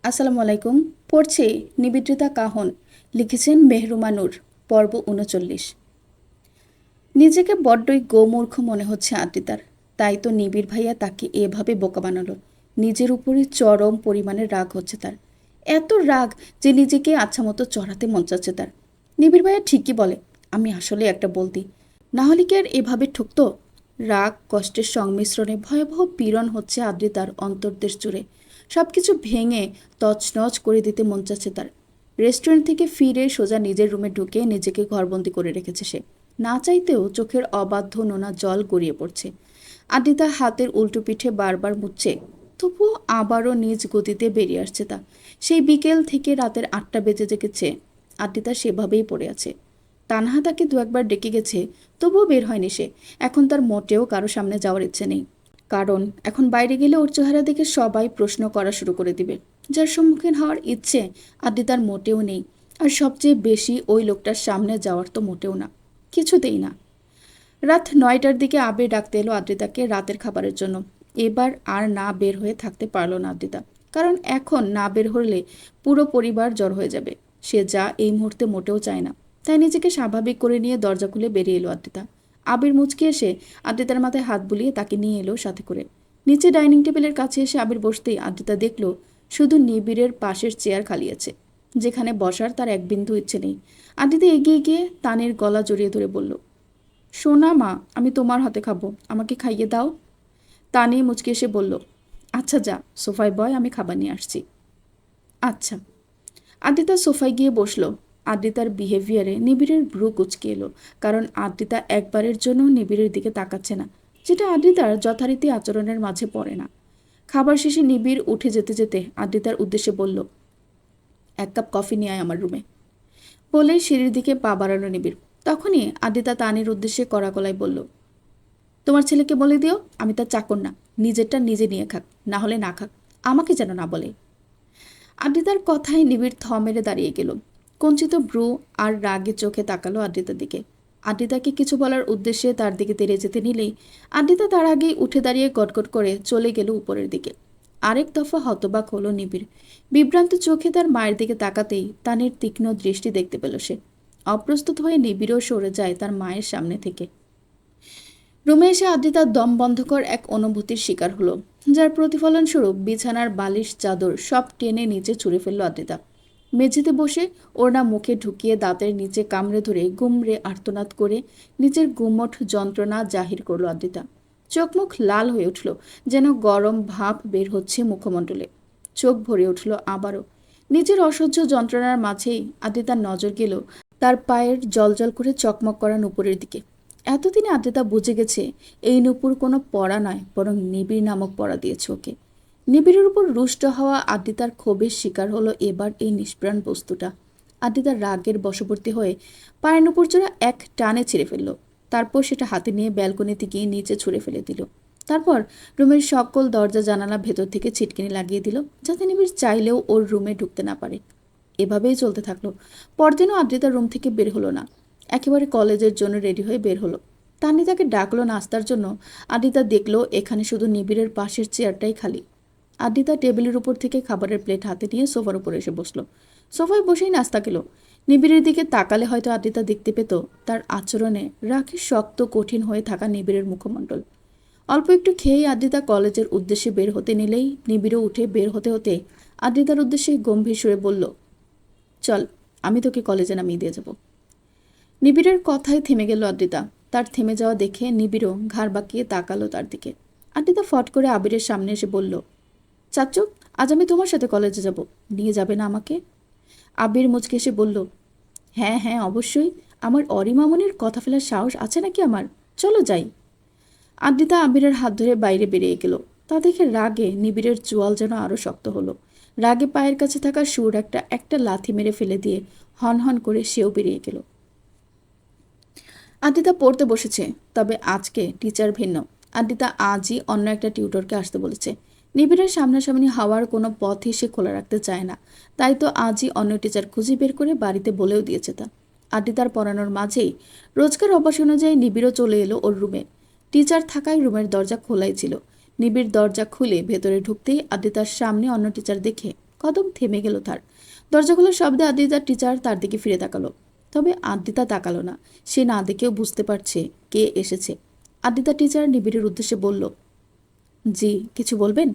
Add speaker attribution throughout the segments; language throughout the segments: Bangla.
Speaker 1: আসসালামু আলাইকুম। পড়ছে নিবেদিতা কাহন। লিখেছেন মেহরুমা নূর। পর্ব ৩৯। নিজেকে বড্ডই গোমূর্খ মনে হচ্ছে আদ্রিতার। তাই তো নিবিড় ভাইয়া তাকে এভাবে বোকা বানালো। নিজের উপরে চরম পরিমাণে রাগ হচ্ছে তার। এত রাগ যে নিজেকে আচ্ছা মতো চড়াতে মন চাচ্ছে তার। নিবিড় ভাইয়া ঠিকই বলে, আমি আসলে একটা বলতি, না হলে কি আর এভাবে ঠকতো। রাগ কষ্টের সংমিশ্রণে ভয়াবহ পীড়ন হচ্ছে আদ্রিতার অন্তর্দেশ জুড়ে। সব কিছু ভেঙে তছনছ করে দিতে মন চাচ্ছে তার। রেস্টুরেন্ট থেকে ফিরে সোজা নিজের রুমে ঢুকে নিজেকে ঘরবন্দি করে রেখেছে সে। না চাইতেও চোখের অবাধ্য নোনা জল গড়িয়ে পড়ছে। আদ্রিতা হাতের উল্টো পিঠে বারবার মুছছে, তবুও আবারও নিজ গতিতে বেরিয়ে আসছে তা। সেই বিকেল থেকে রাতের ৮টা বেজে গেছে, আদ্রিতা সেভাবেই পড়ে আছে। তানহা তাকে দু একবার ডেকে গেছে, তবুও বের হয়নি সে। এখন তার মোটেও কারো সামনে যাওয়ার ইচ্ছে নেই, কারণ এখন বাইরে গেলে ওর চেহারা দেখে সবাই প্রশ্ন করা শুরু করে দিবে। যার সম্মুখীন হওয়ার ইচ্ছে আদ্রিতার মোটেও নেই। আর সবচেয়ে বেশি ওই লোকটার সামনে যাওয়ার তো মোটেও না, কিছুতেই না। রাত ৯টার দিকে আবির ডাকতে এলো আদ্রিতাকে রাতের খাবারের জন্য। এবার আর না বের হয়ে থাকতে পারলো না আদ্রিতা, কারণ এখন না বের হলে পুরো পরিবার জ্বর হয়ে যাবে। সে যা এই মুহূর্তে মোটেও চায় না। তাই নিজেকে স্বাভাবিক করে নিয়ে দরজা খুলে বেরিয়ে এলো আদ্রিতা। আবির মুচকি এসে আদ্রিতার মাথায় হাত বুলিয়ে তাকে নিয়ে এলো সাথে করে। নিচে ডাইনিং টেবিলের কাছে এসে আবির বসতেই আদ্রিতা দেখল শুধু নিবিড়ের পাশের চেয়ার খালি আছে, যেখানে বসার তার এক বিন্দু ইচ্ছে নেই। আদ্রিতা এগিয়ে গিয়ে তানের গলা জড়িয়ে ধরে বলল, সোনা মা, আমি তোমার হাতে খাবো, আমাকে খাইয়ে দাও। তানি মুচকি এসে বলল, আচ্ছা যা, সোফায় বয়, আমি খাবার নিয়ে আসছি। আচ্ছা। আদ্রিতা সোফায় গিয়ে বসলো। আদ্রিতার বিহেভিয়ারে নিবিড়ের ভ্রু কুচকে এলো, কারণ আদ্রিতা একবারের জন্য নিবিড়ের দিকে তাকাচ্ছে না, যেটা আদ্রিতার যথারীতি আচরণের মাঝে পড়ে না। খাবার শেষে নিবিড় উঠে যেতে যেতে আদ্রিতার উদ্দেশ্যে বলল, এক কাপ কফি নিয়ে আয় আমার রুমে। বলে সিঁড়ির দিকে পা বাড়ালো নিবিড়। তখনই আদ্রিতা তানির উদ্দেশ্যে কড়া গলায় বলল, তোমার ছেলেকে বলে দিও আমি তার চাকর না, নিজেরটা নিজে নিয়ে খাক, না হলে না খাক, আমাকে যেন না বলে। আদ্রিতার কথায় নিবিড় থ মেরে দাঁড়িয়ে গেল। কঞ্চিত ভ্রু আর রাগে চোখে তাকালো আদ্রিতার দিকে। আদ্রিতাকে কিছু বলার উদ্দেশ্যে তার দিকে তেড়ে যেতে নিলেই আদ্রিতা তার আগেই উঠে দাঁড়িয়ে গটগট করে চলে গেল উপরের দিকে। আরেক দফা হতবাক হলো নিবিড়। বিভ্রান্ত চোখে তার মায়ের দিকে তাকাতেই তানের তীক্ষ্ণ দৃষ্টি দেখতে পেল সে। অপ্রস্তুত হয়ে নিবিড়ও সরে যায় তার মায়ের সামনে থেকে। রুমে এসে আদ্রিতার দম বন্ধকর এক অনুভূতির শিকার হলো, যার প্রতিফলনস্বরূপ বিছানার বালিশ চাদর সব টেনে নিচে ছুঁড়ে ফেলল আদ্রিতা। মেঝেতে বসে ওড়না মুখে ঢুকিয়ে দাঁতের নিচে কামড়ে ধরে গুমড়ে আর্তনাদ করে নিজের গুমোট যন্ত্রণা জাহির করল আদ্রিতা। চোখ মুখ লাল হয়ে উঠল, যেন গরম ভাপ বের হচ্ছে মুখমণ্ডলে। চোখ ভরে উঠল আবারও। নিজের অসহ্য যন্ত্রণার মাঝেই আদ্রিতার নজর গেল তার পায়ের জলজল করে চকমক করা নুপুরের দিকে। এতদিনে আদ্রিতা বুঝে গেছে এই নূপুর কোনো পড়া নয়, বরং নিবিড় নামক পড়া দিয়েছে ওকে। নিবিড়ের উপর রুষ্ট হওয়া আদ্রিতার ক্ষোভের শিকার হলো এবার এই নিষ্প্রাণ বস্তুটা। আদ্রিতার রাগের বশবর্তী হয়ে পায়ের নূপুর জোড়া এক টানে ছিঁড়ে ফেলল। তারপর সেটা হাতে নিয়ে ব্যালকনিতে গিয়ে নিচে ছুঁড়ে ফেলে দিল। তারপর রুমের সকল দরজা জানালা ভেতর থেকে ছিটকিনি লাগিয়ে দিল, যাতে নিবিড় চাইলেও ওর রুমে ঢুকতে না পারে। এভাবেই চলতে থাকলো। পরদিনও আদ্রিতার রুম থেকে বের হলো না। একেবারে কলেজের জন্য রেডি হয়ে বের হলো। তানি তাকে ডাকলো নাস্তার জন্য। আদ্রিতা দেখলো এখানে শুধু নিবিড়ের পাশের চেয়ারটাই খালি। আদ্রিতা টেবিলের উপর থেকে খাবারের প্লেট হাতে নিয়ে সোফার উপর এসে বসলো। সোফায় বসেই নাস্তা খেলো। নিবিড়ের দিকে তাকালে হয়তো আদ্রিতা দেখতে পেত তার আচরণে রাখি শক্ত কঠিন হয়ে থাকা নিবিড়ের মুখমণ্ডল। অল্প একটু খেয়েই আদ্রিতা কলেজের উদ্দেশ্যে বের হতে নিলেই নিবিড়ও উঠে বের হতে হতে আদ্রিতার উদ্দেশ্যে গম্ভীর সুরে বলল, চল, আমি তোকে কলেজে নামিয়ে দিয়ে যাব। নিবিড়ের কথায় থেমে গেল আদ্রিতা। তার থেমে যাওয়া দেখে নিবিড়ও ঘাড় বাঁকিয়ে তাকালো তার দিকে। আদ্রিতা ফট করে আবিরের সামনে এসে বলল, চাচু, আজ আমি তোমার সাথে কলেজে যাব, নিয়ে যাবে না আমাকে? আবির মুচকে এসে বলল, হ্যাঁ হ্যাঁ অবশ্যই, আমার অরিমামনির কথা ফেলার সাহস আছে নাকি আমার, চলো যাই। আদ্রিতা আবিরের হাত ধরে বাইরে বেরিয়ে গেল। তা দেখে রাগে নিবিড়ের চোয়াল যেন আরো শক্ত হলো। রাগে পায়ের কাছে থাকা সুর একটা একটা লাথি মেরে ফেলে দিয়ে হন হন করে সেও বেরিয়ে গেল। আদ্রিতা পড়তে বসেছে, তবে আজকে টিচার ভিন্ন। আদ্রিতা আজই অন্য একটা টিউটরকে আসতে বলেছে। নিবিড়ের সামনাসামনি হওয়ার কোনো পথই সে খোলা রাখতে চায় না। তাই তো আজই অন্য টিচার খুঁজে বের করে বাড়িতে বলেও দিয়েছে তা। আদ্রিতার পড়ানোর মাঝেই রোজকার অভ্যাস অনুযায়ী নিবিড়ও চলে এলো ওর রুমে। টিচার থাকায় রুমের দরজা খোলাই ছিল। নিবিড় দরজা খুলে ভেতরে ঢুকতেই আদ্রিতার সামনে অন্য টিচার দেখে কদম থেমে গেল তার। দরজা খোলার শব্দে আদ্রিতার টিচার তার দিকে ফিরে তাকালো। তবে আদ্রিতা তাকালো না। সে না দেখেও বুঝতে পারছে কে এসেছে। আদ্রিতা টিচার নিবিড়ের উদ্দেশ্যে বলল, জি কিছু বলবেন?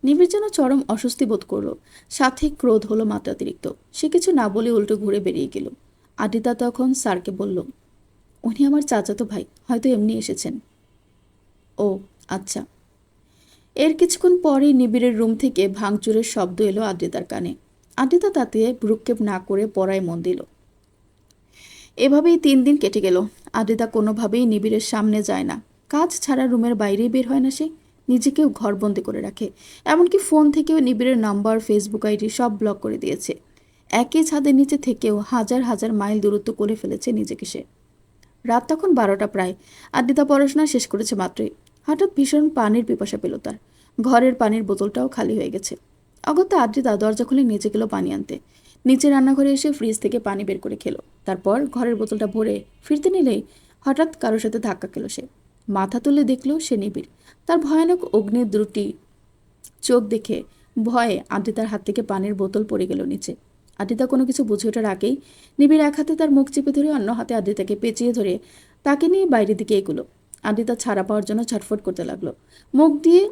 Speaker 1: নিবিড় যেন চরম অস্বস্তি বোধ করল, সাথে ক্রোধ হলো মাত্রাতিরিক্ত। সে কিছু না বলে উল্টো ঘুরে বেরিয়ে গেল। আদ্রিতা তখন স্যারকে বলল, উনি আমার চাচাতো ভাই, হয়তো এমনি এসেছেন। ও আচ্ছা। এর কিছুক্ষণ পরেই নিবিড়ের রুম থেকে ভাঙচুরের শব্দ এলো আদ্রিতার কানে। আদ্রিতা তাতে ভ্রুক্ষেপ না করে পড়ায় মন দিল। এভাবেই 3 দিন কেটে গেল। আদ্রিতা কোনোভাবেই নিবিড়ের সামনে যায় না। কাজ ছাড়া রুমের বাইরেই বের হয় না সে। নিজেকেও ঘরবন্দি করে রাখে। এমনকি ফোন থেকেও নিবিড়ের নাম্বার, ফেসবুক আইডি সব ব্লক করে দিয়েছে। একই ছাদের নিচে থেকেও হাজার হাজার মাইল দূরত্ব করে ফেলেছে নিজেকে সে। রাত তখন 12টা প্রায়। আদ্রিতা পড়াশোনা শেষ করেছে মাত্রই। হঠাৎ ভীষণ পানির পিপাসা পেল তার। ঘরের পানির বোতলটাও খালি হয়ে গেছে। অগত্যা আদ্রিতা দরজা খুলে নিচে গেল পানি আনতে। নিচে রান্নাঘরে এসে ফ্রিজ থেকে পানি বের করে খেলো। তারপর ঘরের বোতলটা ভরে ফিরতে নিলেই হঠাৎ কারোর সাথে ধাক্কা খেল সে। মাথা তুলে দেখল সে নিবিড়। তার ভয়ানক অগ্নির দুটি চোখ দেখে ভয়ে আদ্রিতার হাত থেকে পানির বোতল পড়ে গেল নিচে। আদ্রিতা কোনো কিছু বুঝে ওঠার আগেই নিবিড় এক হাতে তার মুখ চেপে ধরে অন্য হাতে আদ্রিতাকে পেঁচিয়ে ধরে তাকে নিয়ে বাইরের দিকে এগুলো। আদ্রিতা ছাড়া পাওয়ার জন্য ছটফট করতে লাগলো। মুখ দিয়ে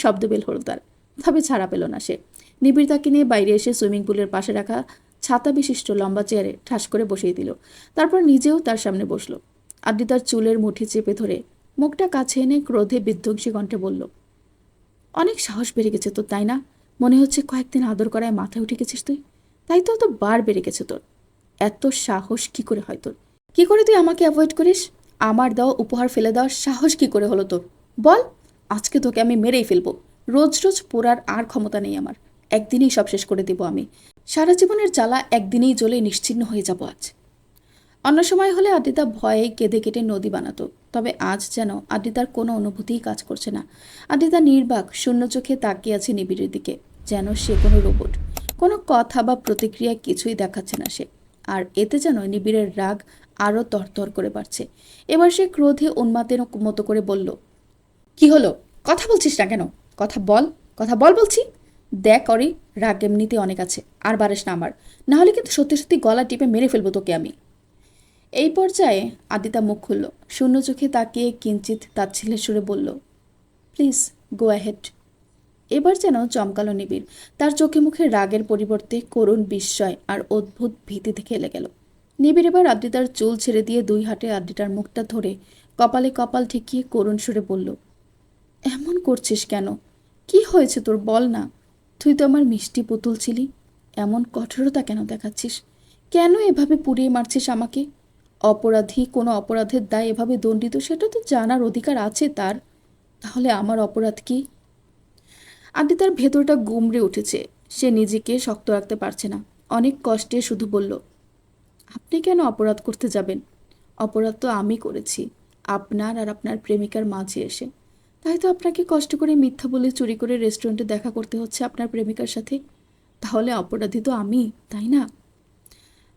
Speaker 1: শব্দ বের হলো তার। তবে ছাড়া পেল না সে। নিবিড় তাকে নিয়ে বাইরে এসে সুইমিং পুলের পাশে রাখা ছাতা বিশিষ্ট লম্বা চেয়ারে ঠাস করে বসিয়ে দিল। তারপর নিজেও তার সামনে বসলো। আদ্রিতার চুলের মুঠি চেপে ধরে মুখটা কাছে এনে ক্রোধে বিধ্বংসী কণ্ঠে বলল, অনেক সাহস বেড়ে গেছে তোর, তাই না? মনে হচ্ছে কয়েকদিন আদর করায় মাথায় উঠে গেছিস তুই। তাই তো বার বেড়ে গেছে তোর। এত সাহস কি করে হয় তোর? কি করে তুই আমাকে অ্যাভয়েড করিস? আমার দেওয়া উপহার ফেলে দেওয়ার সাহস কি করে হলো তোর? বল। আজকে তোকে আমি মেরেই ফেলবো। রোজ রোজ পোড়ার আর ক্ষমতা নেই আমার। একদিনেই সব শেষ করে দেব আমি। সারা জীবনের জ্বালা একদিনেই জ্বলে নিশ্চিহ্ন হয়ে যাব আজ। অন্য সময় হলে আদ্রিতা ভয়ে কেঁদে কেটে নদী বানাতো। তবে আজ যেন আদ্রিতার কোনো অনুভূতিই কাজ করছে না। আদ্রিতা নির্বাক শূন্য চোখে তাকিয়ে আছে নিবিড়ের দিকে, যেন সে কোনো রোবট। কোনো কথা বা প্রতিক্রিয়া কিছুই দেখাচ্ছে না সে। আর এতে যেন নিবিড়ের রাগ আরও তরতর করে বাড়ছে। এবার সে ক্রোধে উন্মাদের মতো করে বলল, কি হলো? কথা বলছিস না কেন? কথা বল, কথা বল বলছি। দেখ অরি, রাগ এমনিতে অনেক আছে, আর বাড়িস না আমার। না হলে কিন্তু সত্যি সত্যি গলা টিপে মেরে ফেলবো তোকে আমি। এই পর্যায়ে আদ্রিতা মুখ খুলল। শূন্য চোখে তাকিয়ে কিঞ্চিত তাচ্ছিল্যের সুরে বলল, প্লিজ গো অ্যাহেড। এবার যেন চমকালো নিবিড়। তার চোখে মুখে রাগের পরিবর্তে করুণ বিস্ময় আর অদ্ভুত ভীতিতে খেলে গেল। নিবিড় এবার আদ্রিতার চুল ছেড়ে দিয়ে 2 হাতে আদ্রিতার মুখটা ধরে কপালে কপাল ঠেকিয়ে করুণ সুরে বলল, এমন করছিস কেন? কি হয়েছে তোর, বল না। তুই তো আমার মিষ্টি পুতুল ছিলি। এমন কঠোরতা কেন দেখাচ্ছিস? কেন এভাবে পুড়িয়ে মারছিস আমাকে? অপরাধী কোনো অপরাধের দায় এভাবে দণ্ডিত, সেটা তো জানার অধিকার আছে তার। তাহলে আমার অপরাধ কি? আদ্রিতার ভেতরটা গুমড়ে উঠেছে। সে নিজেকে শক্ত রাখতে পারছে না। অনেক কষ্টে শুধু বলল, আপনি কেন অপরাধ করতে যাবেন? অপরাধ তো আমি করেছি, আপনার আর আপনার প্রেমিকার মাঝে এসে। তাই তো আপনাকে কষ্ট করে মিথ্যা বলে চুরি করে রেস্টুরেন্টে দেখা করতে হচ্ছে আপনার প্রেমিকার সাথে। তাহলে অপরাধী তো আমি, তাই না?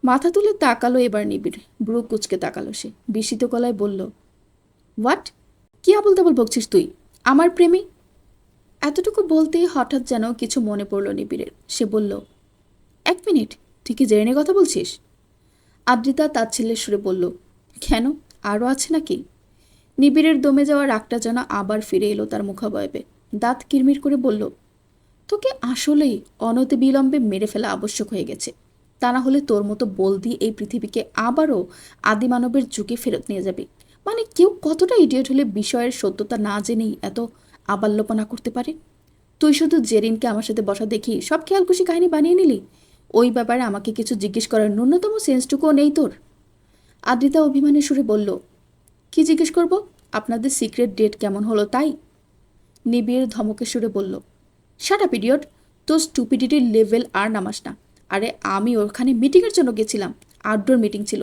Speaker 1: মাথা তুলে তাকালো এবার নিবিড়। ব্রু কুচকে তাকালো সে। বিস্মিত গলায় বলল, হোয়াট? কি আবল তাবল বকছিস তুই? আমার প্রেমী? এতটুকু বলতেই হঠাৎ যেন কিছু মনে পড়ল নিবিড়ের। সে বলল, 1 মিনিট, তুই কি জেনে কথা বলছিস? আদ্রিতা তাচ্ছিল্যের সুরে বলল, কেন, আরও আছে নাকি? নিবিড়ের দমে যাওয়া রাগটা যেন আবার ফিরে এলো তার মুখাবয়বে। দাঁত কিরমির করে বলল, তোকে আসলেই অনতিবিলম্বে মেরে ফেলা আবশ্যক হয়ে গেছে। তা না হলে তোর মতো বলদি এই পৃথিবীকে আবারও আদিমানবের যুগে ফেরত নিয়ে যাবে। মানে কেউ কতটা ইডিয়ট হলে বিষয়ের সত্যতা না জেনেই এত আবাল্যপনা করতে পারে? তুই শুধু জেরিনকে আমার সাথে বসা দেখি সব খেয়ালখুশি কাহিনী বানিয়ে নিলি। ওই ব্যাপারে আমাকে কিছু জিজ্ঞেস করার ন্যূনতম সেন্সটুকুও নেই তোর। আদ্রিতা অভিমানের সুরে বলল, কি জিজ্ঞেস করব? আপনাদের সিক্রেট ডেট কেমন হলো তাই? নিবিড় ধমকের সুরে বলল, শাট আপ ইডিয়ট, তোর স্টুপিডিটির লেভেল আর নামাস না। আরে আমি ওখানে মিটিংয়ের জন্য গেছিলাম। আউটডোর মিটিং ছিল।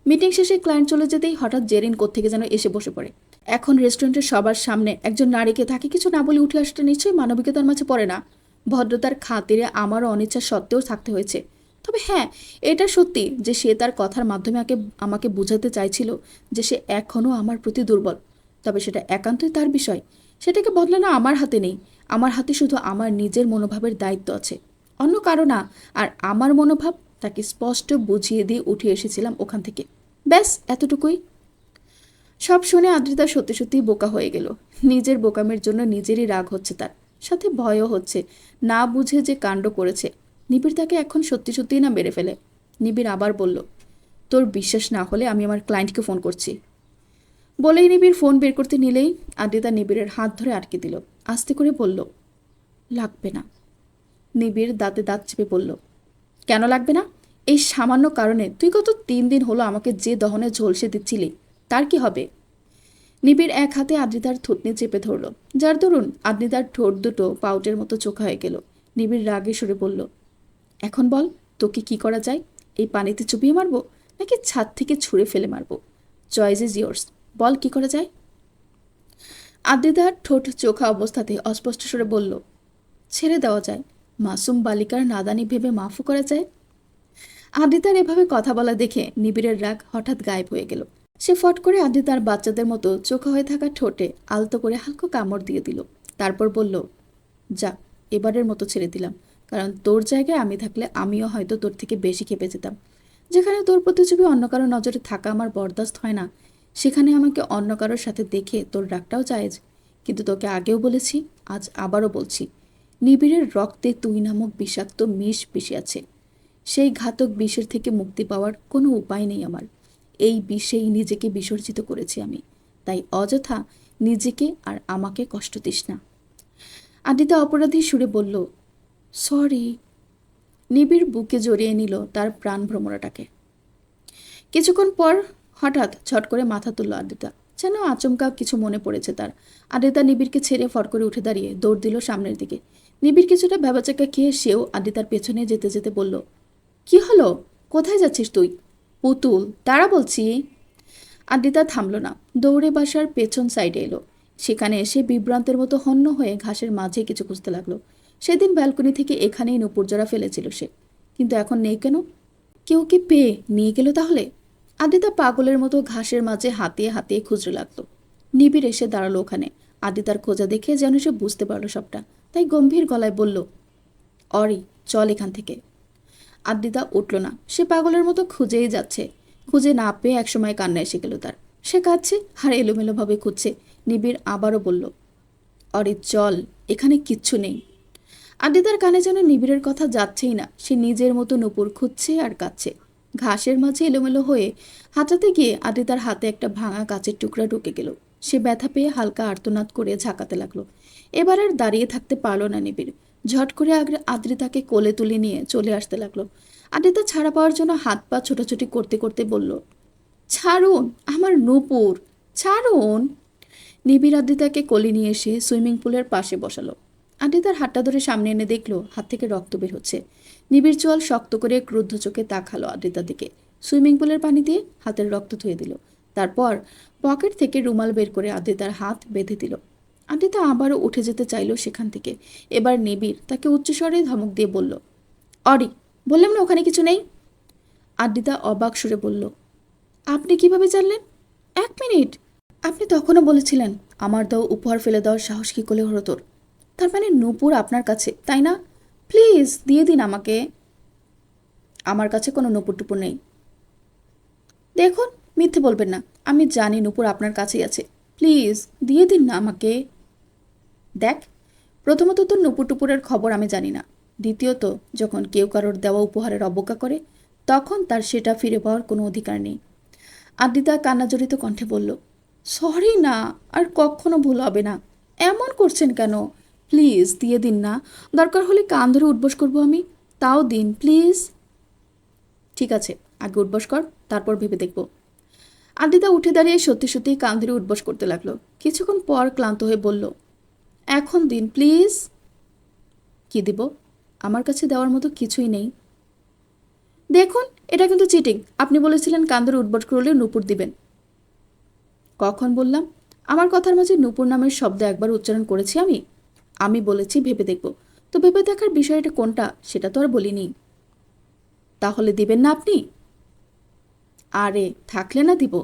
Speaker 1: মিটিং শেষে ক্লায়েন্ট চলে যেতেই হঠাৎ জেরিন কোত্থেকে যেন এসে বসে পড়ে। এখন রেস্টুরেন্টের সবার সামনে একজন নারীকে তাকে কিছু না বলে উঠে আসাটা নিশ্চয়ই মানবিকতার মাঝে পড়ে না। ভদ্রতার খাতিরে আমারও অনিচ্ছা সত্ত্বেও থাকতে হয়েছে। তবে হ্যাঁ, এটা সত্যি যে সে তার কথার মাধ্যমে আমাকে বোঝাতে চাইছিল যে সে এখনও আমার প্রতি দুর্বল। তবে সেটা একান্তই তার বিষয়। সেটাকে বদলানো আমার হাতে নেই। আমার হাতে শুধু আমার নিজের মনোভাবের দায়িত্ব আছে, অন্য কারো না। আর আমার মনোভাব তাকে স্পষ্ট বুঝিয়ে দিয়ে উঠে এসেছিলাম ওখান থেকে। ব্যাস এতটুকুই। সব শুনে আদ্রিতা সত্যি সত্যি বোকা হয়ে গেল। নিজের বোকামের জন্য নিজেরই রাগ হচ্ছে, তার সাথে ভয়ও হচ্ছে। না বুঝে যে কাণ্ড করেছে। নিবিড় তাকে এখন সত্যি সত্যিই না মেরে ফেলে। নিবিড় আবার বলল, তোর বিশ্বাস না হলে আমি আমার ক্লায়েন্টকে ফোন করছি। বলেই নিবিড় ফোন বের করতে নিলেই আদ্রিতা নিবিড়ের হাত ধরে আটকে দিল। আস্তে করে বলল, লাগবে না। নিবিড় দাঁতে দাঁত চেপে বলল, কেন লাগবে না? এই সামান্য কারণে তুই গত 3 দিন হলো আমাকে যে দহনে ঝলসে দিচ্ছিলি, তার কি হবে? নিবিড় এক হাতে আদ্রিতার থুতনি চেপে ধরল, যার দরুন আদ্রিতার ঠোঁট দুটো পাউটের মতো চোখা হয়ে গেল। নিবিড় রাগে সুরে বলল, এখন বল, তোকে কি করা যায়? এই পানিতে চুপিয়ে মারবো, নাকি ছাদ থেকে ছুঁড়ে ফেলে মারবো? Choice is yours. বল কি করা যায়? আদ্রিতার ঠোঁট চোখা অবস্থাতে অস্পষ্ট সুরে বলল, ছেড়ে দেওয়া যায়। মাসুম বালিকার নাদানি ভেবে মাফও করা যায়। আদ্রিতার এভাবে কথা বলা দেখে নিবিড়ের রাগ হঠাৎ গায়েব হয়ে গেল। সে ফট করে আদ্রিতার বাচ্চাদের মতো চোখা হয়ে থাকা ঠোঁটে আলতো করে হালকা কামড় দিয়ে দিল। তারপর বলল, যা, এবারের মতো ছেড়ে দিলাম। কারণ তোর জায়গায় আমি থাকলে আমিও হয়তো তোর থেকে বেশি খেপে যেতাম। যেখানে তোর প্রতিযোগী অন্য কারো নজরে থাকা আমার বরদাস্ত হয় না, সেখানে আমাকে অন্য কারোর সাথে দেখে তোর রাগটাও জায়েজ। কিন্তু তোকে আগেও বলেছি, আজ আবারও বলছি, নিবিড়ের রক্তে তুই নামক বিষাক্ত মিশ মিশে আছে। সেই ঘাতক বিষের থেকে মুক্তি পাওয়ার কোনো উপায় নেই আমার। এই বিষেই নিজেকে বিসর্জিত করেছি আমি। তাই অযথা নিজেকে আর আমাকে কষ্ট দিস না। আদিতা অপরাধী সুরে বলল, সরি। নিবিড় বুকে জড়িয়ে নিল তার প্রাণ ভ্রমরাটাকে। কিছুক্ষণ পর হঠাৎ ছট করে মাথা তুলল আদিতা, যেন আচমকা কিছু মনে পড়েছে তার। আদিতা নিবিড়কে ছেড়ে ফট করে উঠে দাঁড়িয়ে দৌড় দিল সামনের দিকে। নিবিড় কিছুটা ভ্যাবাচাকা খেয়ে সেও আদিতার পেছনে যেতে যেতে বলল, কি হলো? কোথায় যাচ্ছিস তুই? পুতুল, তারা বলছি। আদিতা থামল না, দৌড়ে বাসার পেছন সাইডে এলো। সেখানে এসে বিভ্রান্তের মতো হন্য হয়ে ঘাসের মাঝে কিছু খুঁজতে লাগলো। সেদিন ব্যালকনি থেকে এখানেই নুপুর জোড়া ফেলেছিল সে, কিন্তু এখন নেই কেন? কেউ কি পেয়ে নিয়ে গেল তাহলে? আদিতা পাগলের মতো ঘাসের মাঝে হাতিয়ে হাতিয়ে খুঁজতে লাগলো। নিবিড় এসে দাঁড়ালো ওখানে। আদিতার খোঁজা দেখে যেন সে বুঝতে পারলো সবটা, তাই গম্ভীর গলায় বলল, অরি, চল এখান থেকে। আদ্রিতা উঠল না। সে পাগলের মতো খুঁজেই যাচ্ছে। খুঁজে না পেয়ে একসময় কান্না এসে গেল তার। সে কাঁদছে আর এলোমেলোভাবে খুঁজছে। নিবিড় আবারও বলল, অরে চল, এখানে কিচ্ছু নেই। আদ্রিতার কানে যেন নিবিড়ের কথা যাচ্ছেই না। সে নিজের মতো নুপুর খুঁজছে আর কাঁদছে। ঘাসের মাঝে এলোমেলো হয়ে হাঁটাতে গিয়ে আদ্রিতার হাতে একটা ভাঙা কাচের টুকরা ঢুকে গেল। সে ব্যথা পেয়ে হালকা আর্তনাদ করে ঝাঁকাতে লাগলো। এবার আর দাঁড়িয়ে থাকতে পারল না নিবিড়। ঝট করে আদ্রিতাকে কোলে তুলে নিয়ে চলে আসতে লাগলো। আদ্রিতা ছাড়া পাওয়ার জন্য হাত পা ছোটাছুটি করতে করতে বলল, ছাড়ুন আমার নূপুর, ছাড়ুন। নিবিড় আদ্রিতাকে কোলে নিয়ে এসে সুইমিং পুলের পাশে বসালো। আদ্রিতার হাতটা ধরে সামনে এনে দেখলো হাত থেকে রক্ত বের হচ্ছে। নিবিড় চোয়াল শক্ত করে ক্রুদ্ধ চোখে তাকালো আদ্রিতার দিকে। সুইমিং পুলের পানি দিয়ে হাতের রক্ত ধুয়ে দিল। তারপর পকেট থেকে রুমাল বের করে আদ্রিতার হাত বেঁধে দিল। আদ্রিতা আবারও উঠে যেতে চাইল সেখান থেকে। এবার নিবিড় তাকে উচ্চস্বরে ধমক দিয়ে বলল, অরি, বললাম না ওখানে কিছু নেই। আদ্রিতা অবাক সুরে বলল, আপনি কিভাবে জানলেন? 1 মিনিট, আপনি তখনও বলেছিলেন আমার দেওয়া উপহার ফেলে দেওয়ার সাহস কি করে হলো তোর? তার মানে নূপুর আপনার কাছে, তাই না? প্লিজ দিয়ে দিন আমাকে। আমার কাছে কোনো নূপুর টুপুর নেই। দেখুন, মিথ্যে বলবেন না। আমি জানি নূপুর আপনার কাছেই আছে। প্লিজ দিয়ে দিন না আমাকে। দেখ, প্রথমত তোর নূপুর টুপুরের খবর আমি জানি না। দ্বিতীয়ত, যখন কেউ কারোর দেওয়া উপহারের অবজ্ঞা করে, তখন তার সেটা ফিরে পাওয়ার কোনো অধিকার নেই। আদ্রিতা কান্নাজড়িত কণ্ঠে বলল, সরি না, আর কখনো ভুল হবে না। এমন করছেন কেন? প্লিজ দিয়ে দিন না। দরকার হলে কান ধরে উঠবোস করবো আমি, তাও দিন প্লিজ। ঠিক আছে, আগে উঠবোস কর, তারপর ভেবে দেখব। আদ্রিতা উঠে দাঁড়িয়ে সত্যি সত্যি কান ধরে উঠবোস করতে লাগলো। কিছুক্ষণ পর ক্লান্ত হয়ে বলল, এখন দিন প্লিজ। কি দিব? আমার কাছে দেওয়ার মতো কিছুই নেই। দেখুন, এটা কিন্তু চিটিং। আপনি বলেছিলেন কান ধরে উঠবোস করলে নূপুর দিবেন। কখন বললাম? আমার কথার মাঝে নূপুর নামের শব্দ একবার উচ্চারণ করেছি আমি? আমি বলেছি ভেবে দেখব। তো ভেবে দেখার বিষয়টা কোনটা সেটা তো আর বলিনি। তাহলে দিবেন না আপনি? আরে থাকলে না দিব।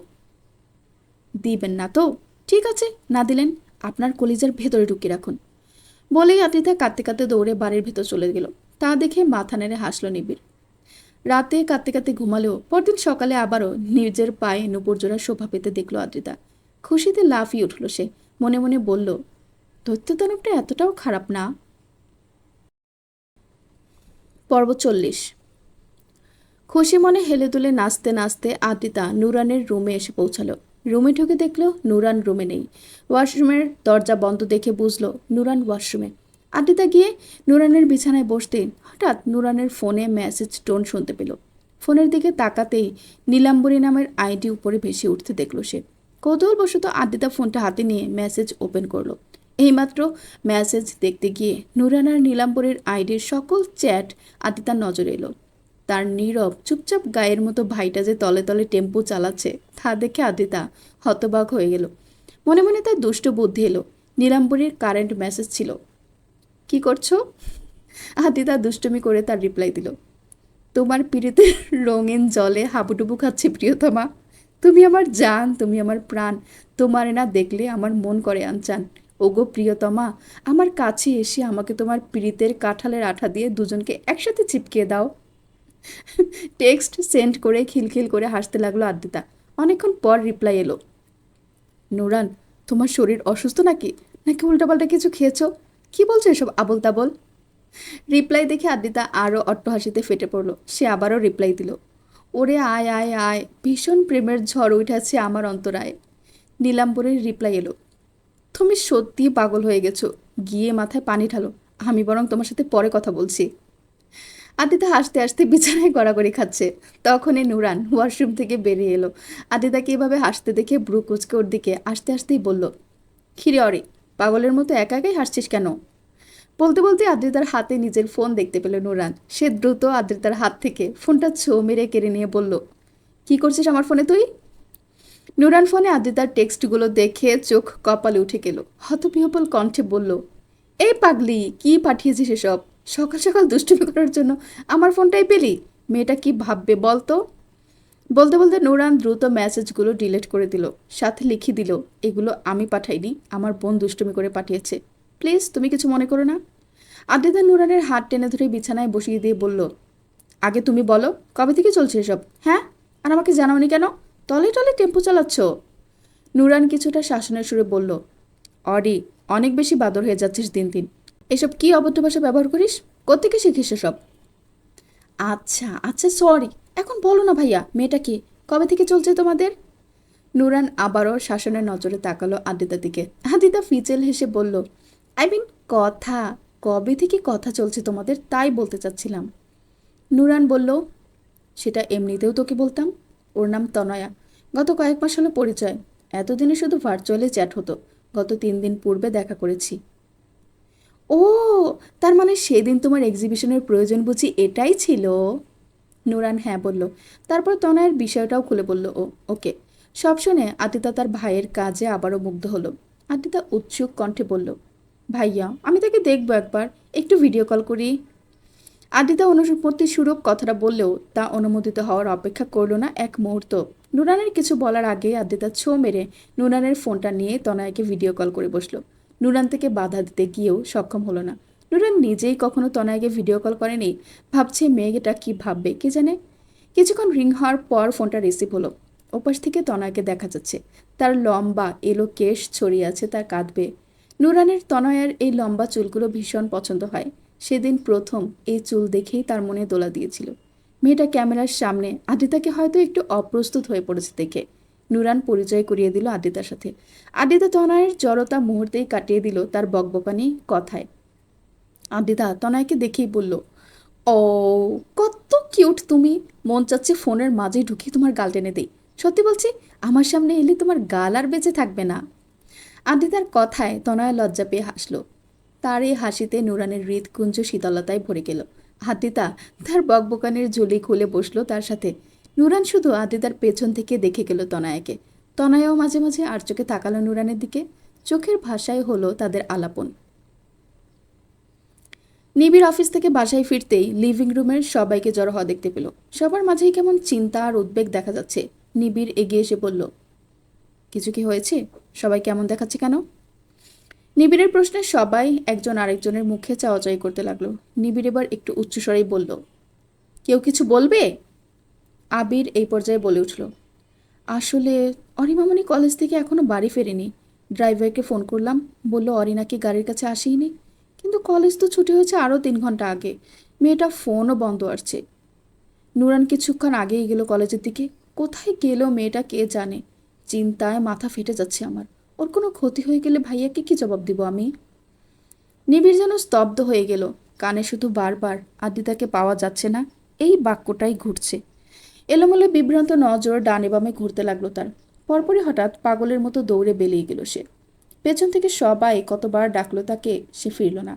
Speaker 1: দিবেন না তো? ঠিক আছে, না দিলেন আপনার কলিজার ভেতরে ঢুকিয়ে রাখুন। বলেই আদ্রিতা কাঁদতে কাঁদতে দৌড়ে বাড়ির ভেতর চলে গেল। তা দেখে মাথা নেড়ে হাসল নিবিড়। রাতে কাঁদতে কাঁদতে ঘুমালেও পরদিন সকালে আবারও নিজের পায়ে নুপুরজোড়া শোভা পেতে দেখল আদ্রিতা। খুশিতে লাফিয়ে উঠল সে, মনে মনে বলল, দৈত্যদানবটা এতটাও খারাপ না। পর্ব 40। খুশি মনে হেলে দুলে নাচতে নাচতে আদ্রিতা নুরানের রুমে এসে পৌঁছালো। রুমে ঢুকে দেখলো নুরান রুমে নেই। ওয়াশরুমের দরজা বন্ধ দেখে বুঝলো নুরান ওয়াশরুমে। আদ্রিতা গিয়ে নুরানের বিছানায় বসতেই হঠাৎ নুরানের ফোনে মেসেজ টোন শুনতে পেল। ফোনের দিকে তাকাতেই নীলাম্বরী নামের আইডি উপরে ভেসে উঠতে দেখলো সে। কৌতূহলবশত আদ্রিতা ফোনটা হাতে নিয়ে মেসেজ ওপেন করলো। এইমাত্র মেসেজ দেখতে গিয়ে নুরান আর নীলাম্বরীর আইডির সকল চ্যাট আদ্রিতার নজরে এলো। তার নীরব চুপচাপ গায়ের মতো ভাইটা যে তলে তলে টেম্পু চালাচ্ছে তা দেখে আদ্রিতা হতবাক হয়ে গেল। মনে মনে তার দুষ্ট বুদ্ধি এলো। নীলাম্বরীর কারেন্ট মেসেজ ছিল, কি করছো? আদ্রিতা দুষ্টুমি করে তার রিপ্লাই দিল, তোমার পিড়িতে রঙিন জলে হাবুডুবু খাচ্ছে প্রিয়তমা। তুমি আমার জান, তুমি আমার প্রাণ। তোমার না দেখলে আমার মন করে আনচান। ওগো প্রিয়তমা, আমার কাছে এসে আমাকে তোমার পিড়িতের কাঁঠালের আঠা দিয়ে দুজনকে একসাথে চিপকে দাও। টেক্সট সেন্ড করে খিলখিল করে হাসতে লাগলো আদ্রিতা। অনেকক্ষণ পর রিপ্লাই এলো, নুরান, তোমার শরীর অসুস্থ নাকি নাকি উল্টাপাল্টা কিছু খেয়েছো? কি বলছো এসব আবল তাবল? রিপ্লাই দেখে আদ্রিতা আরও অট্টহাসিতে ফেটে পড়লো। সে আবারও রিপ্লাই দিল, ওরে আয় আয় আয়, ভীষণ প্রেমের ঝড় উঠেছে আমার অন্তরায়। নীলাম্বরের রিপ্লাই এলো, তুমি সত্যিই পাগল হয়ে গেছো, গিয়ে মাথায় পানি ঢালো, আমি বরং তোমার সাথে পরে কথা বলছি। আদিতা হাসতে হাসতে বিছানায় গড়াগড়ি খাচ্ছে। তখনই নুরান ওয়াশরুম থেকে বেরিয়ে এলো। আদিতাকে এভাবে হাসতে দেখে ব্রু কুচকে ওর দিকে আসতে আসতেই বলল, খিরে অরে, পাগলের মতো একা একাই হাসছিস কেন? বলতে বলতে আদ্রিতার হাতে নিজের ফোন দেখতে পেল নুরান। সে দ্রুত আদ্রিতার হাত থেকে ফোনটা ছো মেরে কেড়ে নিয়ে বলল, কি করছিস আমার ফোনে তুই? নুরান ফোনে আদ্রিতার টেক্সটগুলো দেখে চোখ কপালে উঠে গেল। হতবিহ্বল কণ্ঠে বলল, এই পাগলি, কি পাঠিয়েছিস এসব? সকাল সকাল দুষ্টুমি করার জন্য আমার ফোনটাই পেলি? মেয়েটা কি ভাববে বলতো? বলতে বলতে নুরান দ্রুত মেসেজগুলো ডিলিট করে দিল, সাথে লিখে দিল, এগুলো আমি পাঠাইনি, আমার বোন দুষ্টুমি করে পাঠিয়েছে, প্লিজ তুমি কিছু মনে করো না। আদ্রিতা নুরানের হাত টেনে ধরে বিছানায় বসিয়ে দিয়ে বলল, আগে তুমি বলো, কবে থেকে চলছে এসব? হ্যাঁ, আর আমাকে জানাওনি কেন? তলে তলে টেম্পো চালাচ্ছ। নুরান কিছুটা শাসনের সুরে বলল, অরি, অনেক বেশি বাদর হয়ে যাচ্ছিস দিন দিন। এসব কি অভদ্র ভাষা ব্যবহার করিস? কোত্থেকে শিখিস এসব? আচ্ছা আচ্ছা, সরি, এখন বলো না ভাইয়া, মেয়েটা কি, কবে থেকে চলছে তোমাদের? নুরান আবারও শাসনের নজরে তাকালো আদ্রিতার দিকে। আদ্রিতা ফিচেল হেসে বলল, আই মিন কথা, কবে থেকে কথা চলছে তোমাদের তাই বলতে চাচ্ছিলাম। নুরান বলল, সেটা এমনিতেও তোকে বলতাম। ওর নাম তনয়া। গত কয়েক মাস হলো পরিচয়। এতদিনে শুধু ভার্চুয়ালি চ্যাট হতো, গত 3 দিন পূর্বে দেখা করেছি। ও, তার মানে সেদিন তোমার এক্সিবিশনের প্রয়োজন বুঝি এটাই ছিল? নুরান হ্যাঁ বলল। তারপর তনয়ের বিষয়টাও খুলে বলল ও। ওকে। সব শুনে আদিতা তার ভাইয়ের কাজে আবারও মুগ্ধ হলো। আদিতা উৎসুক কণ্ঠে বলল, ভাইয়া, আমি তাকে দেখবো একবার, একটু ভিডিও কল করি। আদিতা অনুমতিস্বরূপ কথাটা বললেও তা অনুমোদিত হওয়ার অপেক্ষা করল না এক মুহূর্ত। নুরানের কিছু বলার আগে আদিতা ছো মেরে নুরানের ফোনটা নিয়ে তনয়াকে ভিডিও কল করে বসলো। নুরান থেকে বাধা দিতে গিয়েও সক্ষম হলো না। নুরান নিজেই কখনো তনয়াকে ভিডিও কল করেনি, ভাবছে মেয়েটা কি ভাববে কে জানে। কিছুক্ষণ রিং হওয়ার পর ফোনটা রিসিভ হলো। ওপাশ থেকে তনয়াকে দেখা যাচ্ছে, তার লম্বা এলো কেশ ছড়িয়ে আছে তার কাঁধ বেয়ে। নুরানের তনয়ার এই লম্বা চুলগুলো ভীষণ পছন্দ হয়। সেদিন প্রথম এই চুল দেখেই তার মনে দোলা দিয়েছিল। মেয়েটা ক্যামেরার সামনে আদিতাকে হয়তো একটু অপ্রস্তুত হয়ে পড়েছে দেখে। নুরান পরিচয় করিয়ে দিল আদিতার সাথে। আদিতা তনয়ের জড়তা মুহূর্তেই কাটিয়ে দিল তার বকবকানি কথায়। আদিতা তনয়কে দেখেই বলল, ও, কত কিউট তুমি, মন চাচ্ছে ফোনের মাঝে ঢুকিয়ে তোমার গাল টেনে দেই। সত্যি বলছি, আমার সামনে এলে তোমার গাল আর বেঁচে থাকবে না। আদিতার কথায় তনয় লজ্জা পেয়ে হাসল। তার এই হাসিতে নুরানের হৃদকুঞ্জ শীতলতায় ভরে গেল। আদিতা তার বকবকানির ঝুলি খুলে বসলো তার সাথে। নুরান শুধু আদিতার পেছন থেকে দেখে গেল তনয়াকে। তনয়াও মাঝে মাঝে আর চোখে তাকালো নুরানের দিকে। চোখের ভাষায় হলো তাদের আলাপন। নিবিড় অফিস থেকে বাসায় ফিরতেই লিভিং রুমের সবাইকে জড়ো হওয়া দেখতে পেল। সবার মাঝেই কেমন চিন্তা আর উদ্বেগ দেখা যাচ্ছে। নিবিড় এগিয়ে এসে বলল, কিছু কি হয়েছে? সবাই কেমন দেখাচ্ছে কেন? নিবিড়ের প্রশ্নে সবাই একজন আরেকজনের মুখে চাওয়াচাই করতে লাগলো। নিবিড় এবার একটু উচ্চস্বরেই বলল, কেউ কিছু বলবে? আবির এই পর্যায়ে বলে উঠল, আসলে অরিমামণি কলেজ থেকে এখনো বাড়ি ফেরেনি। ড্রাইভারকে ফোন করলাম, বলল অরি নাকি গাড়ির কাছে আসেইনি, কিন্তু কলেজ তো ছুটি হয়েছে আরও 3 ঘন্টা আগে। মেয়েটা ফোনও বন্ধ আসছে। নুরান কিছুক্ষণ আগেই গেল কলেজের দিকে। কোথায় গেল মেয়েটা কে জানে। চিন্তায় মাথা ফেটে যাচ্ছে আমার। ওর কোনো ক্ষতি হয়ে গেলে ভাইয়াকে কি জবাব দিব আমি? নিবিড় যেন স্তব্ধ হয়ে গেল। কানে শুধু বারবার আদিতাকে পাওয়া যাচ্ছে না এই বাক্যটাই ঘুরছে। এলোমেলো বিভ্রান্ত নজর ডানে বামে ঘুরতে লাগলো তার। পরপরই হঠাৎ পাগলের মতো দৌড়ে বেরিয়ে গেল সে। পেছন থেকে সবাই কতবার ডাকলো তাকে, সে ফিরল না।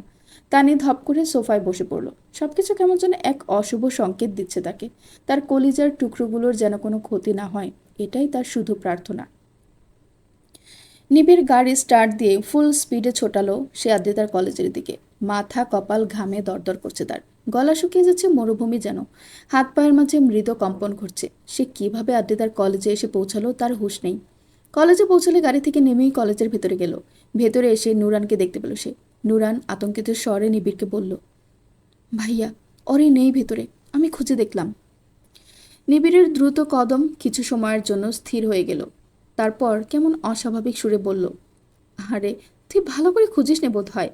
Speaker 1: তানি ধপ করে সোফায় বসে পড়ল। সবকিছু কেমন যেন এক অশুভ সংকেত দিচ্ছে তাকে। তার কলিজার টুকরোগুলোর যেন কোনো ক্ষতি না হয়, এটাই তার শুধু প্রার্থনা। নিবিড় গাড়ি স্টার্ট দিয়ে ফুল স্পিডে ছোটালো সে আদ্রিতার কলেজের দিকে। মাথা কপাল ঘামে দরদর করছে তার। গলা শুকিয়ে যাচ্ছে মরুভূমি যেন। হাত পায়ের মাঝে মৃদ কম্পন ঘটছে। সে কিভাবে আদ্রিতার কলেজে এসে পৌঁছালো তার হুঁশ নেই। কলেজে পৌঁছালে গাড়ি থেকে নেমেই কলেজের ভেতরে গেল। ভেতরে এসে নুরানকে দেখতে পেল সে। নুরান আতঙ্কিত স্বরে নিবিড়কে বলল, ভাইয়া, অরি নেই ভেতরে, আমি খুঁজে দেখলাম। নিবিড়ের দ্রুত কদম কিছু সময়ের জন্য স্থির হয়ে গেল। তারপর কেমন অস্বাভাবিক সুরে বলল, আরে তুই ভালো করে খুঁজিস নে বোধ হয়।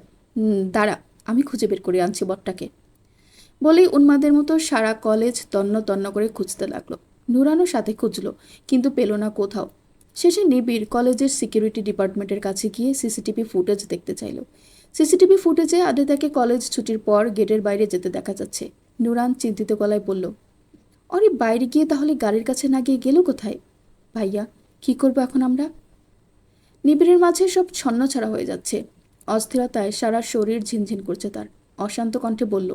Speaker 1: দাঁড়া, আমি খুঁজে বের করে আনছি বটটাকে। বলেই উন্মাদের মতো সারা কলেজ তন্ন তন্ন করে খুঁজতে লাগলো। নুরানও সাথে খুঁজলো, কিন্তু পেল না কোথাও। শেষে নিবিড় কলেজের সিকিউরিটি ডিপার্টমেন্টের কাছে গিয়ে সিসিটিভি ফুটেজ দেখতে চাইল। সিসিটিভি ফুটেজে আদ্রিতাকে কলেজ ছুটির পর গেটের বাইরে যেতে দেখা যাচ্ছে। নুরান চিন্তিত গলায় বলল, অরে বাইরে গিয়ে তাহলে গাড়ির কাছে না গিয়ে গেল কোথায়? ভাইয়া, কি করবো এখন আমরা? নিবিড়ের মাঝে সব ছন্নছাড়া হয়ে যাচ্ছে। অস্থিরতায় সারা শরীর ঝিনঝিন করছে তার। অশান্ত কণ্ঠে বলল,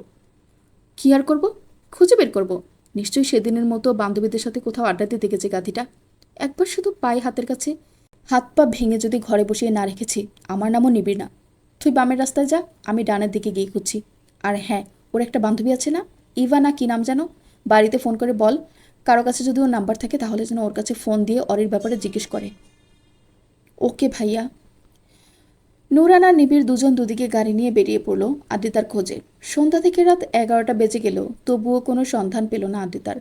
Speaker 1: কি আর করব? খুঁজে বের করব। নিশ্চয়ই সেদিনের মতো বান্ধবীদের সাথে কোথাও আড্ডা দিতে গেছে গাধিটা। একবার শুধু পায়ে হাতের কাছে। হাত পা ভেঙে যদি ঘরে বসিয়ে না রেখেছি, আমার নামও নিবিড় না। তুই বামের রাস্তায় যা, আমি ডানের দিকে গিয়ে খুঁজছি। আর হ্যাঁ, ওর একটা বান্ধবী আছে না, ইভা না কি নাম যেন, বাড়িতে ফোন করে বল কারো কাছে যদি ওর নাম্বার থাকে তাহলে যেন ওর কাছে ফোন দিয়ে অরির ব্যাপারে জিজ্ঞেস করে। ওকে ভাইয়া। নুরান আর নিবিড় দুজন দুদিকে গাড়ি নিয়ে বেরিয়ে পড়লো আদ্রিতার খোঁজে। সন্ধ্যা থেকে রাত 11টা বেজে গেল, তবুও কোনো সন্ধান পেল না আদ্রিতার।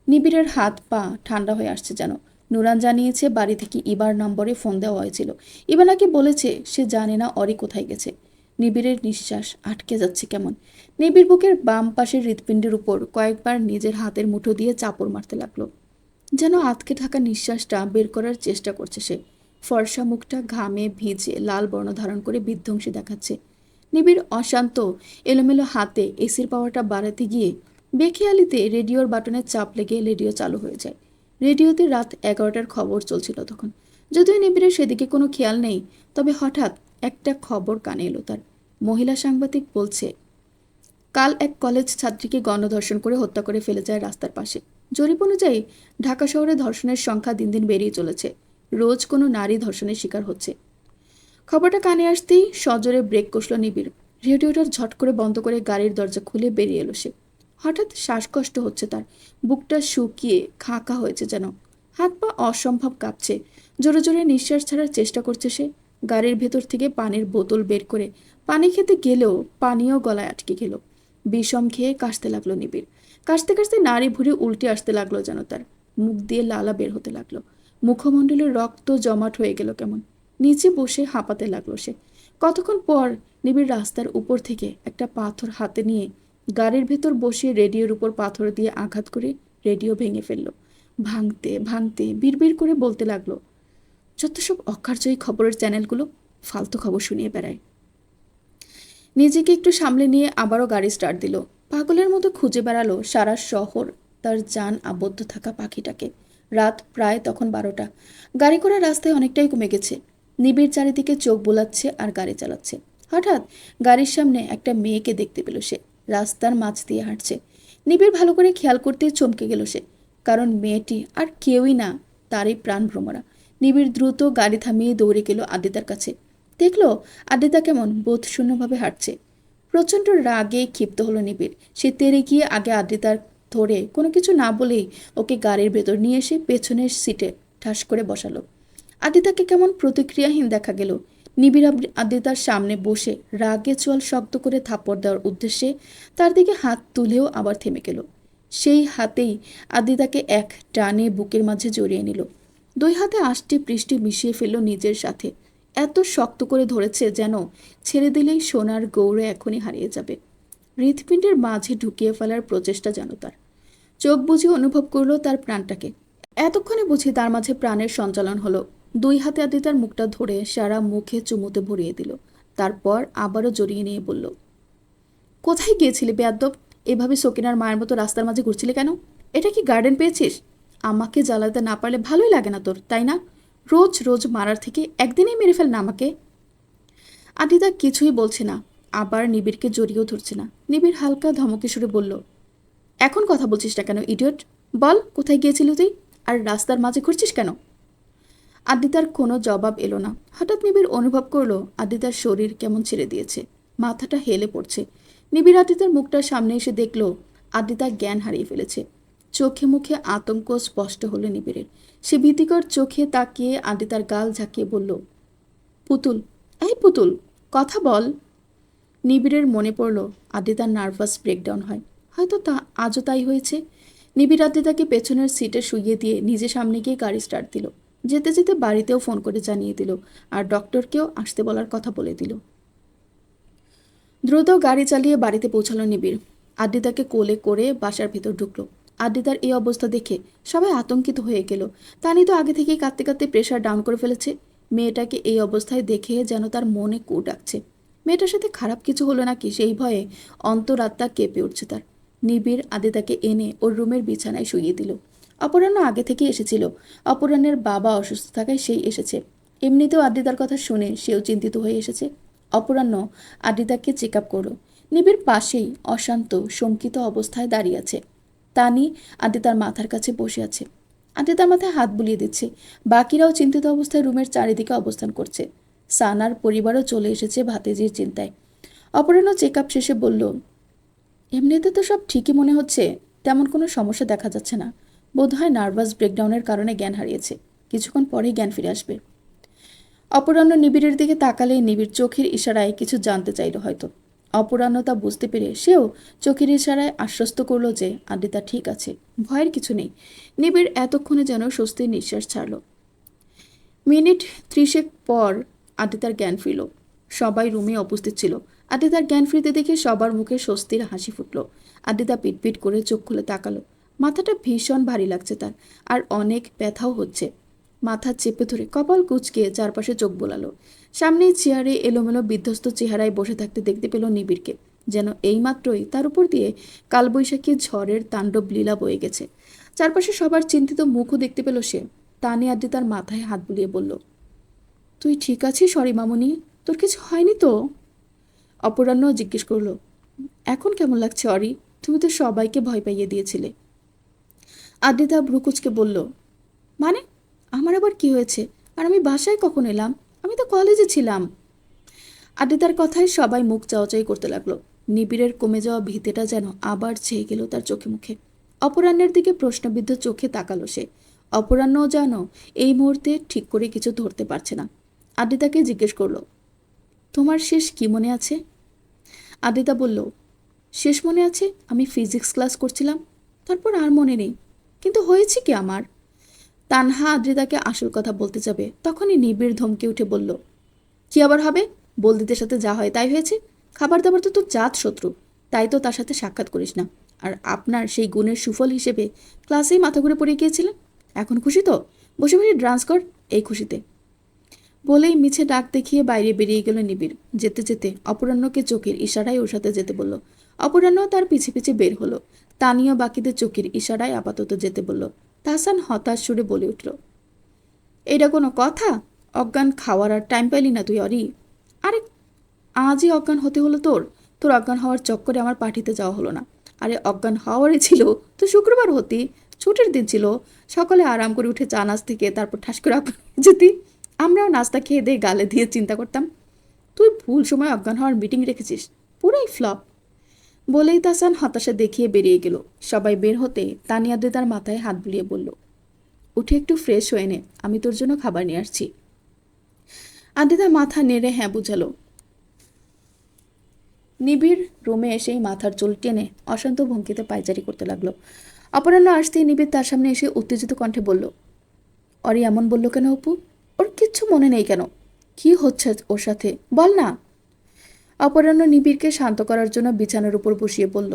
Speaker 1: নিবিড়ের হাত পা ঠান্ডা হয়ে আসছে যেন। নুরান জানিয়েছে বাড়ি থেকে ইবার নম্বরে ফোন দেওয়া হয়েছিল। ইবা নাকি বলেছে সে জানে না অরি কোথায় গেছে। নিবিড়ের নিঃশ্বাস আটকে যাচ্ছে কেমন। নিবিড় বুকের বাম পাশের হৃৎপিণ্ডের উপর কয়েকবার নিজের হাতের মুঠো দিয়ে চাপড় মারতে লাগলো। যেন আটকে থাকা নিঃশ্বাসটা বের করার চেষ্টা করছে সে। ফর্সা মুখটা ঘামে ভিজে লাল বর্ণ ধারণ করে বিধ্বংসী দেখাচ্ছে। নিবিড় অশান্ত এলোমেলো হাতে এসির পাওয়ারটা বাড়াতে গিয়ে বেখেয়ালিতে রেডিওর বাটনে চাপ লেগে রেডিও চালু হয়ে যায়। রেডিওতে রাত 11টার খবর চলছিল তখন। যদিও নিবিড়ের সেদিকে কোনো খেয়াল নেই, তবে হঠাৎ একটা খবর কানে এলো তার। মহিলা সাংবাদিক বলছে, কাল এক কলেজ ছাত্রীকে গণধর্ষণ করে হত্যা করে ফেলে যায় রাস্তার পাশে। জরিপ অনুযায়ী ঢাকা শহরে ধর্ষণের সংখ্যা দিন দিন বেড়েই চলেছে। রোজ কোনো নারী ধর্ষণের শিকার হচ্ছে। খবরটা কানে আসতেই সজোরে ব্রেক কষল নিবিড়। রেডিওটার ঝট করে বন্ধ করে গাড়ির দরজা খুলে বেরিয়ে এলো সে। হঠাৎ শ্বাসকষ্ট হচ্ছে তার। বুকটা শুকিয়ে খাঁকা হয়েছে যেন। হাত পা অসম্ভব কাঁপছে। জোরে জোরে নিঃশ্বাস ছাড়ার চেষ্টা করছে সে। গাড়ির ভেতর থেকে পানির বোতল বের করে পানি খেতে গেলেও পানিও গলায় আটকে গেল। বিষম খেয়ে কাশতে লাগলো নিবিড়। কাশতে কাশতে নাড়ি ভুড়ি উল্টে আসতে লাগলো যেন তার। মুখ দিয়ে লালা বের হতে লাগলো। মুখমণ্ডলের রক্ত জমাট হয়ে গেল কেমন। নিচে বসে হাঁপাতে লাগলো সে। কতক্ষণ পর নিবিড় রাস্তার উপর থেকে একটা পাথর হাতে নিয়ে গাড়ির ভেতর বসিয়ে রেডিওর উপর পাথর দিয়ে আঘাত করে রেডিও ভেঙে ফেললো। ভাঙতে ভাঙতে বিড়বিড় করে বলতে লাগলো, যত সব অকার্যই খবরের চ্যানেলগুলো ফালতু খবর শুনিয়ে বেড়ায়। নিজেকে একটু সামলে নিয়ে আবারও গাড়ি স্টার্ট দিল। পাগলের মতো খুঁজে বেড়ালো সারা শহর তার যান আবদ্ধ থাকা পাখিটাকে। রাত প্রায় তখন 12টা। গাড়ি করা রাস্তায় অনেকটাই কমে গেছে। নিবিড় চারিদিকে চোখ বোলাচ্ছে আর গাড়ি চালাচ্ছে। হঠাৎ গাড়ির সামনে একটা মেয়েকে দেখতে পেল সে। রাস্তার মাঝ দিয়ে হাঁটছে। নিবিড় ভালো করে খেয়াল করতে চমকে গেল সে, কারণ মেয়েটি আর কেউই না, তারই প্রাণভ্রমরা। নিবিড় দ্রুত গাড়ি থামিয়ে দৌড়ে গেল আদ্রিতার কাছে। দেখলো আদ্রিতা কেমন বোধশূন্যভাবে হাঁটছে। প্রচণ্ড রাগে ক্ষিপ্ত হলো নিবিড়। সে তেড়ে গিয়ে আগে আদ্রিতার ধরে কোনো কিছু না বলেই ওকে গাড়ির ভেতর নিয়ে এসে পেছনের সিটে ঠাস করে বসালো। আদ্রিতাকে কেমন প্রতিক্রিয়াহীন দেখা গেল। নিবিড় আদ্রিতার সামনে বসে রাগে চোয়াল শক্ত করে থাপ্পড় দেওয়ার উদ্দেশ্যে তার দিকে হাত তুলেও আবার থেমে গেল। সেই হাতেই আদ্রিতাকে এক টানে বুকের মাঝে জড়িয়ে নিল। দুই হাতে আষ্টি পৃষ্টি মিশিয়ে ফেলল নিজের সাথে। এত শক্ত করে ধরেছে যেন ছেড়ে দিলেই সোনার গৌরে এখনই হারিয়ে যাবে। হৃৎপিণ্ডের মাঝে ঢুকিয়ে ফেলার প্রচেষ্টা যেন তার। চোখ বুঝে অনুভব করলো তার প্রাণটাকে। এতক্ষণে বুঝি তার মাঝে প্রাণের সঞ্চালন হলো। দুই হাতে আদিতার মুখটা ধরে সারা মুখে চুমুতে ভরিয়ে দিল। তারপর আবারও জড়িয়ে নিয়ে বলল, কোথায় গিয়েছিলি বেয়াদ্দব? এভাবে সকিনার মায়ের মতো রাস্তার মাঝে ঘুরছিলি কেন? এটা কি গার্ডেন পেয়েছিস? আমাকে জ্বালাতে না পারলে ভালোই লাগে না তোর, তাই না? রোজ রোজ মারার থেকে একদিনেই মেরে ফেল না আমাকে। আদিতা কিছুই বলছে না, আবার নিবিড়কে জড়িয়েও ধরছে না। নিবিড় হালকা ধমকে সুরে বলল, এখন কথা বলছিস না কেন ইডিয়ট? বল, কোথায় গিয়েছিলি তুই? আর রাস্তার মাঝে ঘুরছিস কেন? আদিতার কোনো জবাব এলো না। হঠাৎ নিবিড় অনুভব করলো আদিতার শরীর কেমন ছেড়ে দিয়েছে, মাথাটা হেলে পড়ছে। নিবিড় আদিতার মুখটার সামনে এসে দেখলো আদিতা জ্ঞান হারিয়ে ফেলেছে। চোখে মুখে আতঙ্ক স্পষ্ট হলো নিবিড়ের। সে ভীতিকর চোখে তাকিয়ে আদিতার গাল ঝাঁকিয়ে বলল, পুতুল, এই পুতুল, কথা বল। নিবিড়ের মনে পড়ল আদিতার নার্ভাস ব্রেকডাউন হয়, হয়তো তা আজও তাই হয়েছে। নিবিড় আদিতাকে পেছনের সিটে শুইয়ে দিয়ে নিজে সামনে গিয়ে গাড়ি স্টার্ট দিল। যেতে যেতে বাড়িতেও ফোন করে জানিয়ে দিল, আর ডক্টরকেও আসতে বলার কথা বলে দিল। দ্রুত গাড়ি চালিয়ে বাড়িতে পৌঁছালো নিবিড়। আদিতাকে কোলে করে বাসার ভেতর ঢুকলো। আদিতার এই অবস্থা দেখে সবাই আতঙ্কিত হয়ে গেল। তানি তো আগে থেকেই কাঁদতে কাঁদতে প্রেশার ডাউন করে ফেলেছে। মেয়েটাকে এই অবস্থায় দেখে যেন তার মনে কু ডাকছে। মেয়েটার সাথে খারাপ কিছু হলো নাকি সেই ভয়ে অন্তরাত্মা কেঁপে উঠছে তার। নিবিড় আদিতাকে এনে ওর রুমের বিছানায় শুইয়ে দিল। অপরাহ্ন আগে থেকেই এসেছিল। অপরাহ্নের বাবা অসুস্থ থাকায় সেই এসেছে। এমনিতেও আদিতার কথা শুনে সেও চিন্তিত হয়ে এসেছে। অপরাহ্ন আদিতাকে চেক আপ করল। নিবিড় পাশেই অশান্ত শঙ্কিত অবস্থায় দাঁড়িয়ে আছে। তানি আদিতার মাথার কাছে বসে আছে। আদিতার মাথায় হাত বুলিয়ে দিচ্ছে। বাকিরাও চিন্তিত অবস্থায় রুমের চারিদিকে অবস্থান করছে। সানার পরিবারও চলে এসেছে ভাতিজির চিন্তায়। অপরাহ্ন চেক আপ শেষে বলল, এমনিতে তো সব ঠিকই মনে হচ্ছে, তেমন কোনো সমস্যা দেখা যাচ্ছে না। বোধহয় নার্ভাস ব্রেকডাউনের কারণে জ্ঞান হারিয়েছে, কিছুক্ষণ পরেই জ্ঞান ফিরে আসবে। অপরাহ্ন নিবিড়ের দিকে তাকালে নিবিড় চোখের ইশারায় কিছু জানতে চাইল হয়তো। অপরাহ্ন তা বুঝতে পেরে সেও চোখের ইশারায় আশ্বস্ত করল যে আদিতা ঠিক আছে, ভয়ের কিছু নেই। নিবিড় এতক্ষণে যেন স্বস্তির নিঃশ্বাস ছাড়ল। মিনিট 30 পর আদিতার জ্ঞান ফিরল। সবাই রুমে উপস্থিত ছিল। আদিতার জ্ঞান ফিরতে দেখে সবার মুখে স্বস্তির হাসি ফুটল। আদিতা পিটপিট করে চোখ খুলে তাকালো। মাথাটা ভীষণ ভারী লাগছে তার, আর অনেক ব্যথাও হচ্ছে। মাথা চেপে ধরে কপাল কুঁচকে চারপাশে চোখ বোলালো। সামনেই চেয়ারে এলোমেলো বিধ্বস্ত চেহারায় বসে থাকতে দেখতে পেল নিবিড়কে। যেন এইমাত্রই তার উপর দিয়ে কালবৈশাখী ঝড়ের তাণ্ডব লীলা বয়ে গেছে। চারপাশে সবার চিন্তিত মুখও দেখতে পেল সে। তানি আদিতার মাথায় হাত বুলিয়ে বলল, তুই ঠিক আছিস সরি মামুনি? তোর কিছু হয়নি তো? অপরাহ্ন জিজ্ঞেস করল, এখন কেমন লাগছে অরি? তুমি তো সবাইকে ভয় পাইয়ে দিয়েছিলে। আদিতা ভ্রুকুচকে বলল, মানে আমার আবার কি হয়েছে? আর আমি বাসায় কখন এলাম? আমি তো কলেজে ছিলাম। আদিতার কথায় সবাই মুখ চাওয়াচাই করতে লাগলো। নিবিড়ের কমে যাওয়া ভীতিটা যেন আবার ছেয়ে গেল তার চোখে মুখে। অপরাহ্নের দিকে প্রশ্নবিদ্ধ চোখে তাকালো সে। অপরাহ্নও যেন এই মুহূর্তে ঠিক করে কিছু ধরতে পারছে না। আদিতাকে জিজ্ঞেস করলো, তোমার শেষ কি মনে আছে? আদিতা বলল, শেষ মনে আছে আমি ফিজিক্স ক্লাস করছিলাম, তারপর আর মনে নেই। কিন্তু হয়েছে কি আমার? তানহা আদ্রিতাকে আসল কথা বলতে যাবে, তখনই নিবিড় ধমকে উঠে বলল, কি আবার হবে? বলদিদের সাথে যা হয় তাই হয়েছে। খাবার দাবার তো তোর জাত শত্রু, তাই তো তার সাথে সাক্ষাৎ করিস না। আর আপনার সেই গুণের সুফল হিসেবে ক্লাসেই মাথা ঘুরে পড়ে গিয়েছিলেন। এখন খুশি তো? বসে বসে ডান্স কর এই খুশিতে। বলেই মিছে ডাক দেখিয়ে বাইরে বেরিয়ে গেল নিবিড়। যেতে যেতে অপরাহ্নকে চোখের ইশারায় ওর সাথে যেতে বলল। অপরাহ্ন তার পিছে পিছে বের হলো। তানিয়া বাকিদের চোখের ইশারায় আপাতত যেতে বলল। তাহসান হতাশ সুরে বলে উঠল, এটা কোনো কথা? অজ্ঞান খাওয়ার আর টাইম পাইলি না তুই অরি? আরে আজই অজ্ঞান হতে হলো তোর? তোর অজ্ঞান হওয়ার চক্করে আমার পার্টিতে যাওয়া হলো না। আরে অজ্ঞান হওয়ারই ছিল তো শুক্রবার হতি, ছুটির দিন ছিল। সকালে আরাম করে উঠে চা নাচ থেকে তারপর ঠাস করে অজ্ঞান হয়ে যেতি। আমরাও নাস্তা খেয়ে দিয়ে গালে দিয়ে চিন্তা করতাম। তুই ভুল সময় অজ্ঞান হওয়ার মিটিং রেখেছিস, পুরাই ফ্লপ। বলেই তাহসান হতাশা দেখিয়ে বেরিয়ে গেল। সবাই বের হতে তানিয়া তার মাথায় হাত বুলিয়ে বলল, উঠে একটু ফ্রেশ হয়ে নে, আমি তোর জন্য খাবার নিয়ে আসছি। আদ্রিতা মাথা নেড়ে হ্যাঁ বুঝালো। নিবিড় রুমে এসেই মাথার চুল টেনে অশান্ত ভঙ্গিতে পায়চারি করতে লাগলো। অপরাহ্ন আসতেই নিবিড় তার সামনে এসে উত্তেজিত কণ্ঠে বলল, অরি এমন বলল কেন অপু? ওর কিচ্ছু মনে নেই কেন? কি হচ্ছে ওর সাথে বল না। অপরাহ্ন নিবিড়কে শান্ত করার জন্য বিছানার উপর বসিয়ে বলল,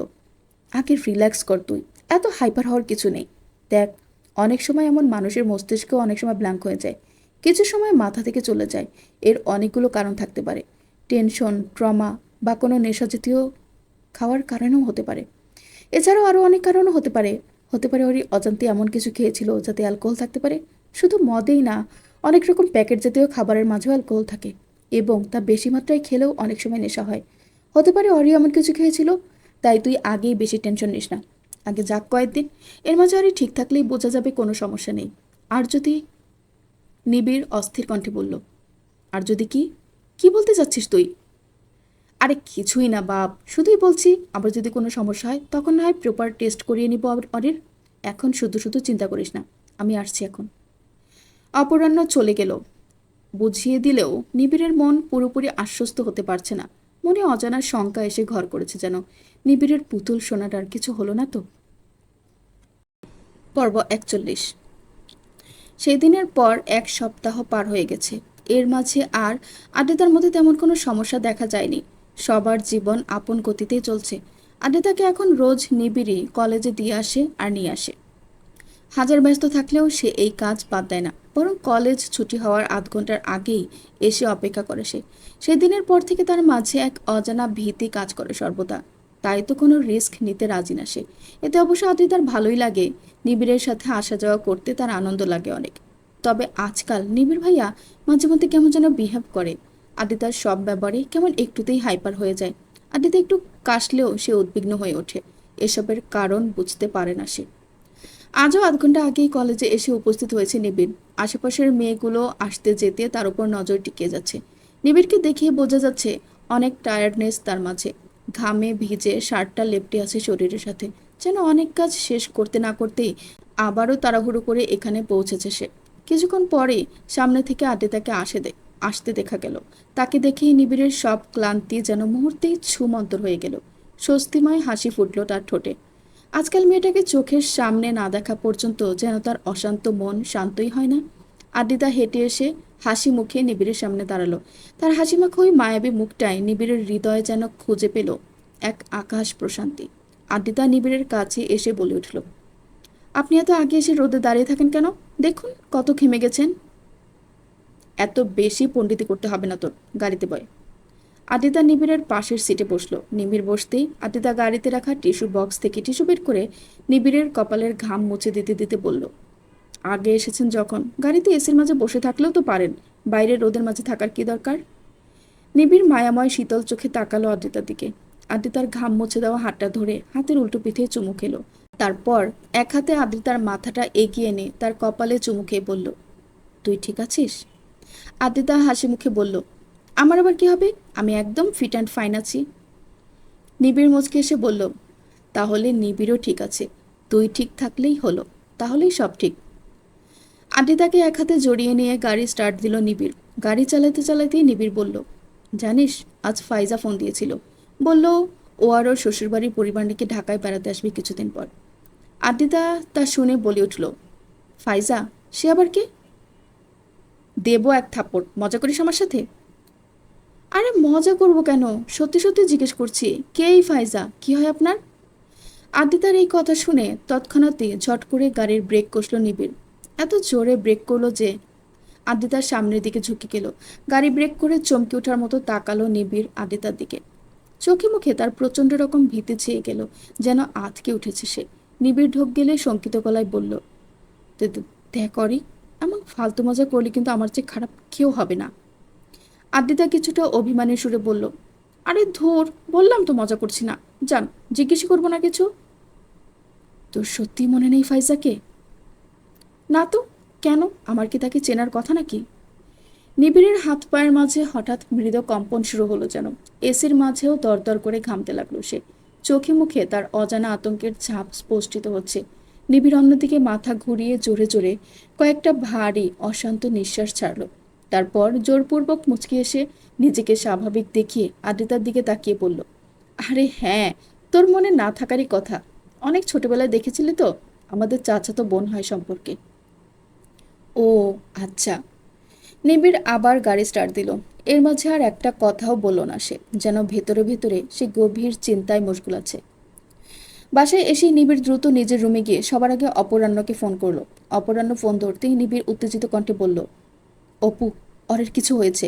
Speaker 1: আগে রিল্যাক্স কর তুই, এত হাইপার হওয়ার কিছু নেই। দেখ, অনেক সময় এমন মানুষের মস্তিষ্কও অনেক সময় ব্ল্যাঙ্ক হয়ে যায়, কিছু সময় মাথা থেকে চলে যায়। এর অনেকগুলো কারণ থাকতে পারে, টেনশন, ট্রমা বা কোনো নেশাজাতীয় খাওয়ার কারণেও হতে পারে। এছাড়াও আরও অনেক কারণও হতে পারে। হতে পারে ওর অজান্তে এমন কিছু খেয়েছিল যাতে অ্যালকোহল থাকতে পারে। শুধু মদেই না, অনেক রকম প্যাকেট জাতীয় খাবারের মাঝেও অ্যালকোহল থাকে এবং তা বেশি মাত্রায় খেলেও অনেক সময় নেশা হয়। হতে পারে অরি এমন কিছু খেয়েছিল। তাই তুই আগেই বেশি টেনশন নিস না, আগে যাক কয়েকদিন, এর মাঝে অরি ঠিক থাকলেই বোঝা যাবে কোনো সমস্যা নেই। আর যদি, নিবিড় অস্থির কণ্ঠে বলল, আর যদি কি? কি বলতে চাচ্ছিস তুই? আরে কিছুই না বাপ, শুধুই বলছি আবার যদি কোনো সমস্যা হয় তখন না হয় প্রপার টেস্ট করিয়ে নিব অরির। এখন শুধু শুধু চিন্তা করিস না, আমি আসছি এখন। অপরাহ্ন চলে গেল। বুঝিয়ে দিলেও নিবিড়ের মন পুরোপুরি আশ্বস্ত হতে পারছে না। মনে অজানা শঙ্কা এসে ঘর করেছে যেন, নিবিড়ের পুতুল সোনাটার কিছু হলো না তো। পর্ব 41। সেই দিনের পর এক সপ্তাহ পার হয়ে গেছে। এর মাঝে আর আদ্রিতার মধ্যে তেমন কোনো সমস্যা দেখা যায়নি। সবার জীবন আপন গতিতেই চলছে। আদ্রিতাকে এখন রোজ নিবিড়ই কলেজে দিয়ে আসে আর নিয়ে আসে। হাজার ব্যস্ত থাকলেও সে এই কাজ বাদ দেয় না, বরং কলেজ ছুটি হওয়ার আধ ঘন্টার আগেই এসে অপেক্ষা করে সে। সেদিনের পর থেকে তার মাঝে এক অজানা ভীতি কাজ করে সর্বদা। তাই তো কোনো রিস্ক নিতে রাজি না সে। এতে অবশ্য আদ্রিতার ভালোই লাগে, নিবিড়ের সাথে আসা যাওয়া করতে তার আনন্দ লাগে অনেক। তবে আজকাল নিবিড় ভাইয়া মাঝে মধ্যে কেমন যেন বিহেভ করে। আদ্রিতার সব ব্যাপারে কেমন একটুতেই হাইপার হয়ে যায়। আদ্রিতা একটু কাশলেও সে উদ্বিগ্ন হয়ে ওঠে। এসবের কারণ বুঝতে পারে না সে। আজও আধ ঘন্টা আগেই কলেজে এসে উপস্থিত হয়েছে নিবিড়। আশেপাশের মেয়েগুলো আসতে যেতে তার উপর নজর টিকিয়ে যাচ্ছে। নিবিড়কে দেখিয়ে বোঝা যাচ্ছে অনেক টায়ার্ডনেস তার মাঝে। ঘামে ভিজে শার্টটা লেপ্টে আছে শরীরের সাথে, যেন অনেক কাজ শেষ করতে না করতেই আবারও তাড়াহুড়ো করে এখানে পৌঁছেছে সে। কিছুক্ষণ পরেই সামনে থেকে আদ্রিতাকে আসতে দেখা গেল। তাকে দেখেই নিবিড়ের সব ক্লান্তি যেন মুহূর্তেই ছুমন্তর হয়ে গেল। স্বস্তিময় হাসি ফুটল তার ঠোঁটে। আজকাল মেয়েটাকে চোখের সামনে না দেখা পর্যন্ত যেন তার অশান্ত মন শান্তই হয় না। আদ্রিতা হেঁটে এসে হাসি মুখে নিবিড়ের সামনে দাঁড়ালো। তার হাসিমাখা ওই মায়াবী মুখটায় নিবিড়ের হৃদয়ে যেন খুঁজে পেল এক আকাশ প্রশান্তি। আদ্রিতা নিবিড়ের কাছে এসে বলে উঠল, আপনি এত আগে এসে রোদে দাঁড়িয়ে থাকেন কেন? দেখুন কত ঘেমে গেছেন। এত বেশি পণ্ডিতি করতে হবে না তোর, গাড়িতে বয়। আদ্রিতা নিবিড়ের পাশের সিটে বসলো। নিবিড় বসতেই আদ্রিতা গাড়িতে রাখা টিস্যু বক্স থেকে টিস্যু বের করে নিবিড়ের কপালের ঘাম মুছে দিতে দিতে বলল, আগে এসেছেন যখন গাড়িতে এসির মাঝে বসে থাকলেও তো পারেন, বাইরে রোদের মাঝে থাকার কি দরকার? নিবিড় মায়াময় শীতল চোখে তাকালো আদ্রিতার দিকে। আদ্রিতার ঘাম মুছে দেওয়া হাতটা ধরে হাতের উল্টো পিঠে চুমু খেলো। তারপর এক হাতে আদ্রিতার মাথাটা এগিয়ে এনে তার কপালে চুমু খেয়ে বলল, তুই ঠিক আছিস? আদ্রিতা হাসি মুখে বলল, আমার আবার কি হবে, আমি একদম ফিট অ্যান্ড ফাইন আছি। নিবিড় মুচকে এসে বলল, তাহলে নিবিড়ও ঠিক আছে, তুই ঠিক থাকলেই হলো, তাহলেই সব ঠিক। আদ্রিতাকে এক হাতে জড়িয়ে নিয়ে গাড়ি স্টার্ট দিল নিবিড়। গাড়ি চালাতে চালাতেই নিবিড় বলল, জানিস আজ ফাইজা ফোন দিয়েছিল, বলল ও আর ওর শ্বশুরবাড়ির পরিবার নাকি ঢাকায় বেড়াতে আসবে কিছুদিন পর। আদ্রিতা তা শুনে বলে উঠল, ফাইজা? সে আবার কে? দেব এক থাপ্পড়, মজা করিস আমার সাথে? আরে মজা করবো কেন, সত্যি সত্যি জিজ্ঞেস করছি, কে এই ফাইজা, কি হয় আপনার? আদ্রিতার এই কথা শুনে তৎক্ষণাৎই ঝট করে গাড়ির ব্রেক কষল নিবিড়। এত জোরে ব্রেক করলো যে আদ্রিতার সামনের দিকে ঝুঁকে গেল। গাড়ি ব্রেক করে চমকে ওঠার মতো তাকালো নিবিড় আদ্রিতার দিকে। চোখে মুখে তার প্রচণ্ড রকম ভীতি ছেয়ে গেল, যেন আঁতকে উঠেছে সে। নিবিড় ঢোক গেলে শঙ্কিত গলায় বলল, দেখ করি, এমন ফালতু মজা করলে কিন্তু আমার চেয়ে খারাপ কেউ হবে না। আদ্রিতা কিছুটা অভিমানের সুরে বলল, আরে ধুর, বললাম তো মজা করছি না, যান, জিজ্ঞেস করবো না কিছু। তোর সত্যি মনে নেই ফাইজাকে? না তো, কেন, আমার কি তাকে চেনার কথা নাকি? নিবিড়ের হাত পায়ের মাঝে হঠাৎ মৃদু কম্পন শুরু হলো যেন। এসির মাঝেও দরদর করে ঘামতে লাগলো সে। চোখে মুখে তার অজানা আতঙ্কের ছাপ স্পষ্টিত হচ্ছে। নিবিড় অন্যদিকে মাথা ঘুরিয়ে জোরে জোরে কয়েকটা ভারী অশান্ত নিঃশ্বাস ছাড়ল। তারপর জোরপূর্বক মুচকি এসে নিজেকে স্বাভাবিক দেখিয়ে আদ্রিতার দিকে তাকিয়ে বলল, আরে হ্যাঁ, তোর মনে না থাকারই কথা। অনেক ছোটবেলায় দেখেছিলি তো, আমাদের চাচাতো বোন হয় সম্পর্কে। ও আচ্ছা। নিবিড় আবার গাড়ি স্টার্ট দিল। এর মাঝে আর একটা কথাও বলল না সে, যেন ভেতরে ভেতরে সে গভীর চিন্তায় মশগুল আছে। বাসায় এসেই নিবিড় দ্রুত নিজের রুমে গিয়ে সবার আগে অপরাহ্নকে ফোন করলো। অপরাহ্ন ফোন ধরতেই নিবিড় উত্তেজিত কণ্ঠে বলল, অপু, অরের কিছু হয়েছে।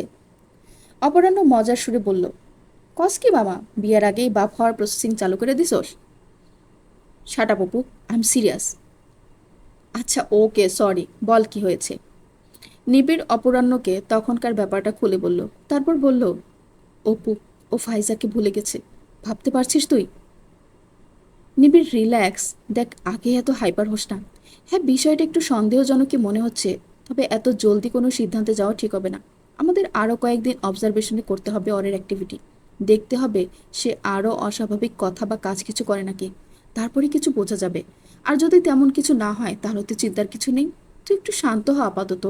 Speaker 1: অপরাহ্ন মজার সুরে বলল, কস কি মামা, বিয়ের আগেই বাপ হওয়ার প্রসেসিং চালু করে দিছোস? Shut up Apu, I am serious. আচ্ছা ওকে, সরি, বল কি হয়েছে। নিবিড় অপরাহ্নকে তখনকার ব্যাপারটা খুলে বলল। তারপর বলল, অপু, ও ফাইজাকে ভুলে গেছে, ভাবতে পারছিস তুই? নিবিড় রিল্যাক্স, দেখ আগে এত হাইপার হোস না। হ্যাঁ, বিষয়টা একটু সন্দেহজনকই মনে হচ্ছে, তবে এত জলদি কোনো সিদ্ধান্তে যাওয়া ঠিক হবে না। আমাদের আরও কয়েকদিন অবজারভেশনে করতে হবে ওরের অ্যাক্টিভিটি। দেখতে হবে সে আরও অস্বাভাবিক কথা বা কাজ কিছু করে নাকি, তারপরে কিছু বোঝা যাবে। আর যদি তেমন কিছু না হয় তাহলে তো চিন্তার কিছু নেই। তুই একটু শান্ত হ আপাতত।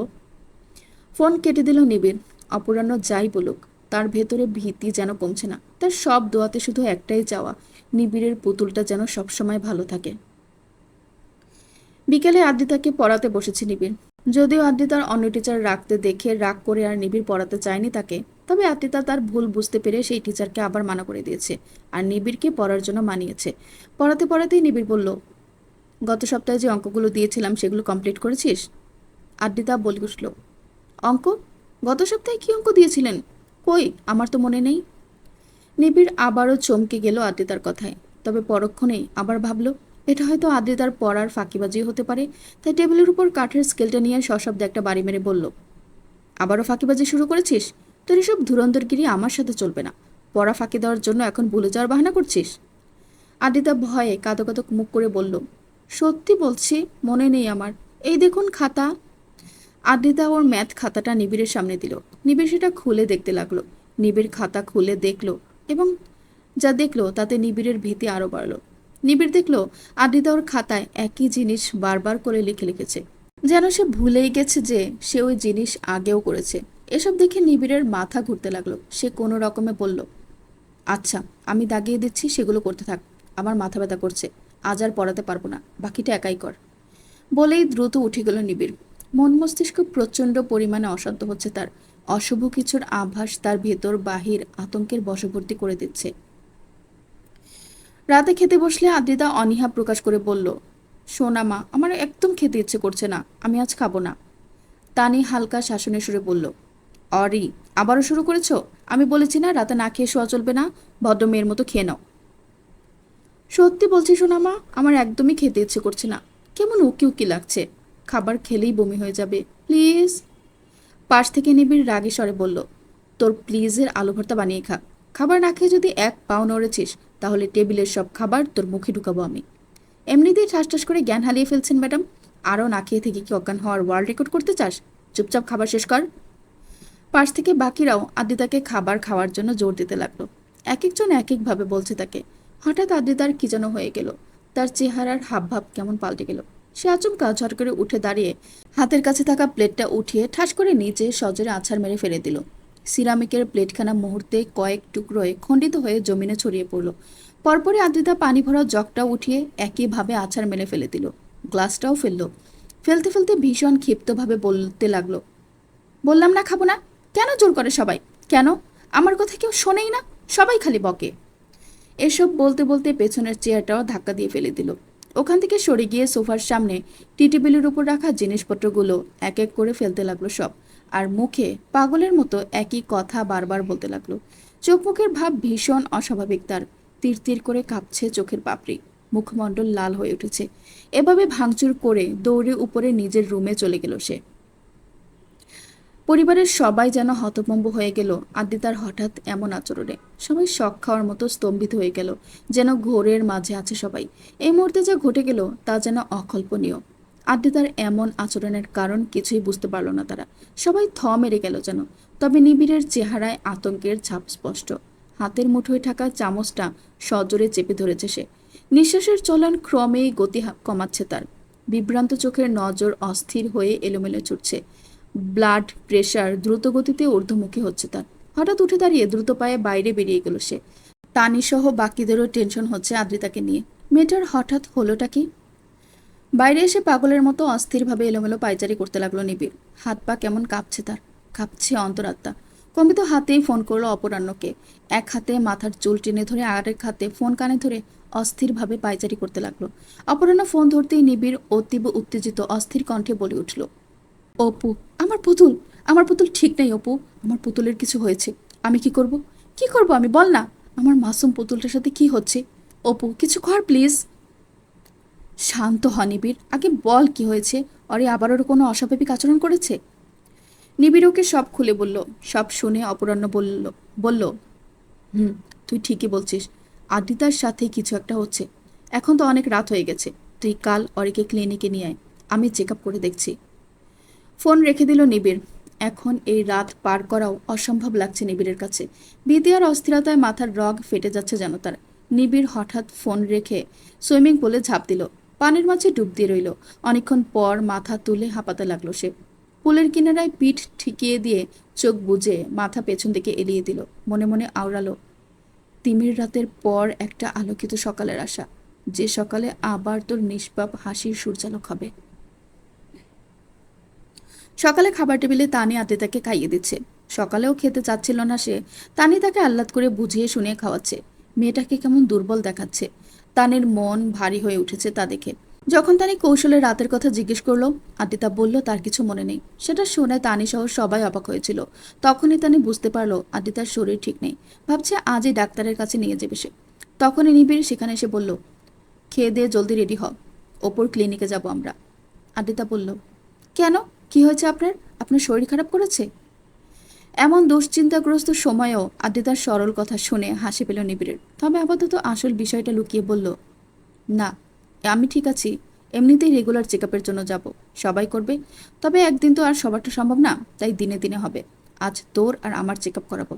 Speaker 1: ফোন কেটে দিল নিবিড়। অপরাহ্ন যাই বলুক, তার ভেতরে ভীতি যেন কমছে না। তার সব দোয়াতে শুধু একটাই চাওয়া, নিবিড়ের পুতুলটা যেন সবসময় ভালো থাকে। বিকেলে আদ্রিতাকে পড়াতে বসেছে নিবিড়। যদিও আদ্রিতার অন্য টিচার রাখতে দেখে রাগ করে আর নিবিড় পড়াতে চায়নি তাকে, তবে আদ্রিতা তার ভুল বুঝতে পেরে সেই টিচারকে আবার মানা করে দিয়েছে আর নিবিড়কে পড়ার জন্য মানিয়েছে। পড়াতে পড়াতেই নিবিড় বলল, গত সপ্তাহে যে অঙ্কগুলো দিয়েছিলাম সেগুলো কমপ্লিট করেছিস? আদ্রিতা বলে উঠল, অঙ্ক? গত সপ্তাহে কি অঙ্ক দিয়েছিলেন? কই, আমার তো মনে নেই। নিবিড় আবারও চমকে গেল আদ্রিতার কথায়, তবে পরক্ষণেই আবার ভাবল এটা হয়তো আদ্রিতার পড়ার ফাঁকিবাজি হতে পারে। তাই টেবিলের উপর কাঠের স্কেলটা নিয়ে সশব্দে একটা বাড়ি মেরে বলল, আবারও ফাঁকিবাজি শুরু করেছিস? তোর এসব ধুরন্ধরগিরি আমার সাথে চলবে না। পড়া ফাঁকি দেওয়ার জন্য এখন ভুলে যাওয়ার বাহানা করছিস? আদ্রিতা ভয়ে কাঁদো কাঁদো মুখ করে বলল, সত্যি বলছি, মনে নেই আমার। এই দেখুন খাতা। আদ্রিতা ওর ম্যাথ খাতাটা নিবিড়ের সামনে দিল। নিবিড় সেটা খুলে দেখতে লাগলো। নিবিড় খাতা খুলে দেখলো এবং যা দেখলো তাতে নিবিড়ের ভীতি আরও বাড়ল। নিবিড় দেখলো আদ্রিতা ওর খাতায় একই জিনিস বারবার করে লিখে লিখেছে, যেন সে ভুলেই গেছে যে সে ওই জিনিস আগেও করেছে। এসব দেখে নিবিড়ের মাথা ঘুরতে লাগলো। সে কোনো রকমে বলল, আচ্ছা, আমি দাগিয়ে দিচ্ছি, সেগুলো করতে থাক। আমার মাথা ব্যথা করছে, আজ আর পড়াতে পারবো না, বাকিটা একাই কর। বলেই দ্রুত উঠে গেল নিবিড়। মন মস্তিষ্ক প্রচণ্ড পরিমাণে অশান্ত হচ্ছে তার। অশুভ কিছুর আভাস তার ভেতর বাহির আতঙ্কের বশবর্তী করে দিচ্ছে। রাতে খেতে বসলে আদ্রিতা অনীহা প্রকাশ করে বলল, সোনা মা, আমার একদম খেতে ইচ্ছে করছে না, আমি আজ খাবো না। তানি হালকা শাসনে সুরে বলল, অরি, আবারও শুরু করেছো? আমি বলেছি না রাতে না খেয়ে শোয়া চলবে না, ভদ্র মেয়ের মতো খেয়ে নাও। সত্যি বলছি সোনা মা, আমার একদমই খেতে ইচ্ছে করছে না, কেমন উকি উকি লাগছে, খাবার খেলেই বমি হয়ে যাবে, প্লিজ। পাশ থেকে নিবিড় রাগে স্বরে বলল, তোর প্লিজের আলু ভর্তা বানিয়ে খা। খাবার না খেয়ে যদি এক পাও নড়েছিস তাহলে টেবিলের সব খাবার তোর মুখে ঢুকাবো আমি। এমনিতেই ঠাস ঠাস করে জ্ঞান হারিয়ে ফেলছেন ম্যাডাম, আরও না খেয়ে থেকে কি অজ্ঞান হওয়ার ওয়ার্ল্ড রেকর্ড করতে চাস? চুপচাপ খাবার শেষ কর। পাশ থেকে বাকিরাও আদ্রিতাকে খাবার খাওয়ার জন্য জোর দিতে লাগলো। এক একজন এক একভাবে বলছে তাকে। হঠাৎ আদ্রিতার কি যেন হয়ে গেল, তার চেহারার হাবভাব কেমন পাল্টে গেল। সে আচমকা ঝট করে উঠে দাঁড়িয়ে হাতের কাছে থাকা প্লেটটা উঠিয়ে ঠাস করে নিচে সজোরে আছাড় মেরে ফেলে দিল। সিরামিকের প্লেটখানা মুহূর্তে কয়েক টুকরোয় খণ্ডিত হয়ে জমিনে ছড়িয়ে পড়ল। পরপরই আদ্রিতা পানি ভরা জগটা উঠিয়ে একইভাবে আছাড় মেরে ফেলে দিল। গ্লাসটাও ফেলল। ফেলতে ফেলতে ভীষণ ক্ষিপ্তভাবে বলতে লাগলো, বললাম না খাবো না, কেন জোর করে সবাই? কেন আমার কথা কেউ শোনেই না, সবাই খালি বকে। এসব বলতে বলতে পেছনের চেয়ারটাও ধাক্কা দিয়ে ফেলে দিল। ওখান থেকে সরে গিয়ে সোফার সামনে টি টেবিলের উপর রাখা জিনিসপত্রগুলো এক এক করে ফেলতে লাগলো সব, আর মুখে পাগলের মতো একই কথা বারবার বলতে লাগলো। চোখ মুখের ভাব ভীষণ অস্বাভাবিক তার, তীর তীর করে কাঁপছে চোখের পাপড়ি, মুখমণ্ডল লাল হয়ে উঠেছে। এভাবে ভাঙচুর করে দৌড়ে উপরে নিজের রুমে চলে গেল সে। পরিবারের সবাই যেন হতভম্ব হয়ে গেল আদ্রিতার হঠাৎ এমন আচরণে। সবাই শক খাওয়ার মতো স্তম্ভিত হয়ে গেল, যেন ঘোরের মাঝে আছে সবাই। এই মুহূর্তে যা ঘটে গেল তা যেন অকল্পনীয়। আদ্রিতার এমন আচরণের কারণ কিছুই বুঝতে পারল না তারা। সবাই থ মেরে গেল যেন। তবে নিবিড়ের চেহারায় আতঙ্কের ছাপ স্পষ্ট। হাতের মুঠোয় থাকা চামচটা সজোরে চেপে ধরেছে সে। নিঃশ্বাসের চলন ক্রমেই গতি কমাচ্ছে তার। বিভ্রান্ত চোখের নজর অস্থির হয়ে এলোমেলো ছুটছে। ব্লাড প্রেশার দ্রুত গতিতে ঊর্ধ্বমুখী হচ্ছে তার। হঠাৎ উঠে দাঁড়িয়ে দ্রুত পায়ে বাইরে বেরিয়ে গেল সে। তানিসহ বাকিদেরও টেনশন হচ্ছে আদ্রিতাকে নিয়ে। মেয়েটার হঠাৎ হলোটা কি? বাইরে এসে পাগলের মতো অস্থিরভাবে এলোমেলো পায়চারি করতে লাগলো নিবিড়। হাত পা কেমন কাঁপছে তার, কাঁপছে অন্তরাত্মা। কম্পিত হাতেই ফোন করলো অপরাহ্নকে। এক হাতে মাথার চুল টেনে ধরে আরেক হাতে ফোন কানে ধরে অস্থিরভাবে পায়চারি করতে লাগলো। অপরাহ্ন ফোন ধরতেই নিবিড় অতীব উত্তেজিত অস্থির কণ্ঠে বলে উঠল, অপু, আমার পুতুল, আমার পুতুল ঠিক নেই অপু, আমার পুতুলের কিছু হয়েছে। আমি কি করব? কি করব আমি, বল না। আমার মাসুম পুতুলটার সাথে কি হচ্ছে? অপু, কিছু কর প্লিজ। শান্ত হ নিবিড়, আগে বল কি হয়েছে। অরে আবার ওর কোনো অস্বাভাবিক আচরণ করেছে? নিবিড় ওকে সব খুলে বলল। সব শুনে অপরাহ্ন বলল বলল হুম, তুই ঠিকই বলছিস। আদ্রিতার সাথে কিছু একটা হচ্ছে। এখন তো অনেক রাত হয়ে গেছে, তুই কাল অরিকে ক্লিনিকে নিয়ে আয়, আমি চেক আপ করে দেখছি। ফোন রেখে দিল নিবিড়। এখন এই রাত পার করাও অসম্ভব লাগছে নিবিড়ের কাছে। ভীতি আর অস্থিরতায় মাথার রগ ফেটে যাচ্ছে যেন তার। নিবিড় হঠাৎ ফোন রেখে সুইমিং পুলে ঝাঁপ দিল। পানির মাঝে ডুব দিয়ে রইল। অনেকক্ষণ পর মাথা তুলে হাঁপাতে লাগলো সে। পুলের কিনারায় পিঠ ঠেকিয়ে দিয়ে চোখ বুজে মাথা পেছন দিকে এলিয়ে দিল। মনে মনে আওড়ালো, তিমির রাতের পর একটা আলোকিত সকালের আশা, যে সকালে আবার তোর নিষ্পাপ হাসির সূর্যালোক হবে। সকালে খাবার টেবিলে তানি আদ্রিতাকে খাইয়ে দিচ্ছে। সকালেও খেতে চাচ্ছিল না সে। তানি তাকে আহ্লাদ করে বুঝিয়ে শুনিয়ে খাওয়াচ্ছে। মেয়েটাকে কেমন দুর্বল দেখাচ্ছে। তানির মন ভারী হয়ে উঠেছে তা দেখে। যখন তানি কৌশলে রাতের কথা জিজ্ঞেস করলো, আদ্রিতা বলল তার কিছু মনে নেই। সেটা শুনে তানি সহ সবাই অবাক হয়েছিল। তখনই তানি বুঝতে পারলো আদ্রিতার শরীর ঠিক নেই। ভাবছে আজই ডাক্তারের কাছে নিয়ে যাবে সে। তখনই নিবিড় সেখানে এসে বলল, খেয়ে দিয়ে জলদি রেডি হ, ওপর ক্লিনিকে যাব আমরা। আদ্রিতা বলল, কেন, কি হয়েছে আপনার? আপনার শরীর খারাপ করেছে? এমন দুশ্চিন্তাগ্রস্ত সময়েও আদ্রিতার সরল কথা শুনে হাসি পেল নিবিড়ের। তবে আপাতত আসল বিষয়টা লুকিয়ে বলল, না, আমি ঠিক আছি। এমনিতেই রেগুলার চেক আপের জন্য যাব, সবাই করবে। তবে একদিন তো আর সবারটা সম্ভব না, তাই দিনে দিনে হবে। আজ তোর আর আমার চেক আপ করাবো।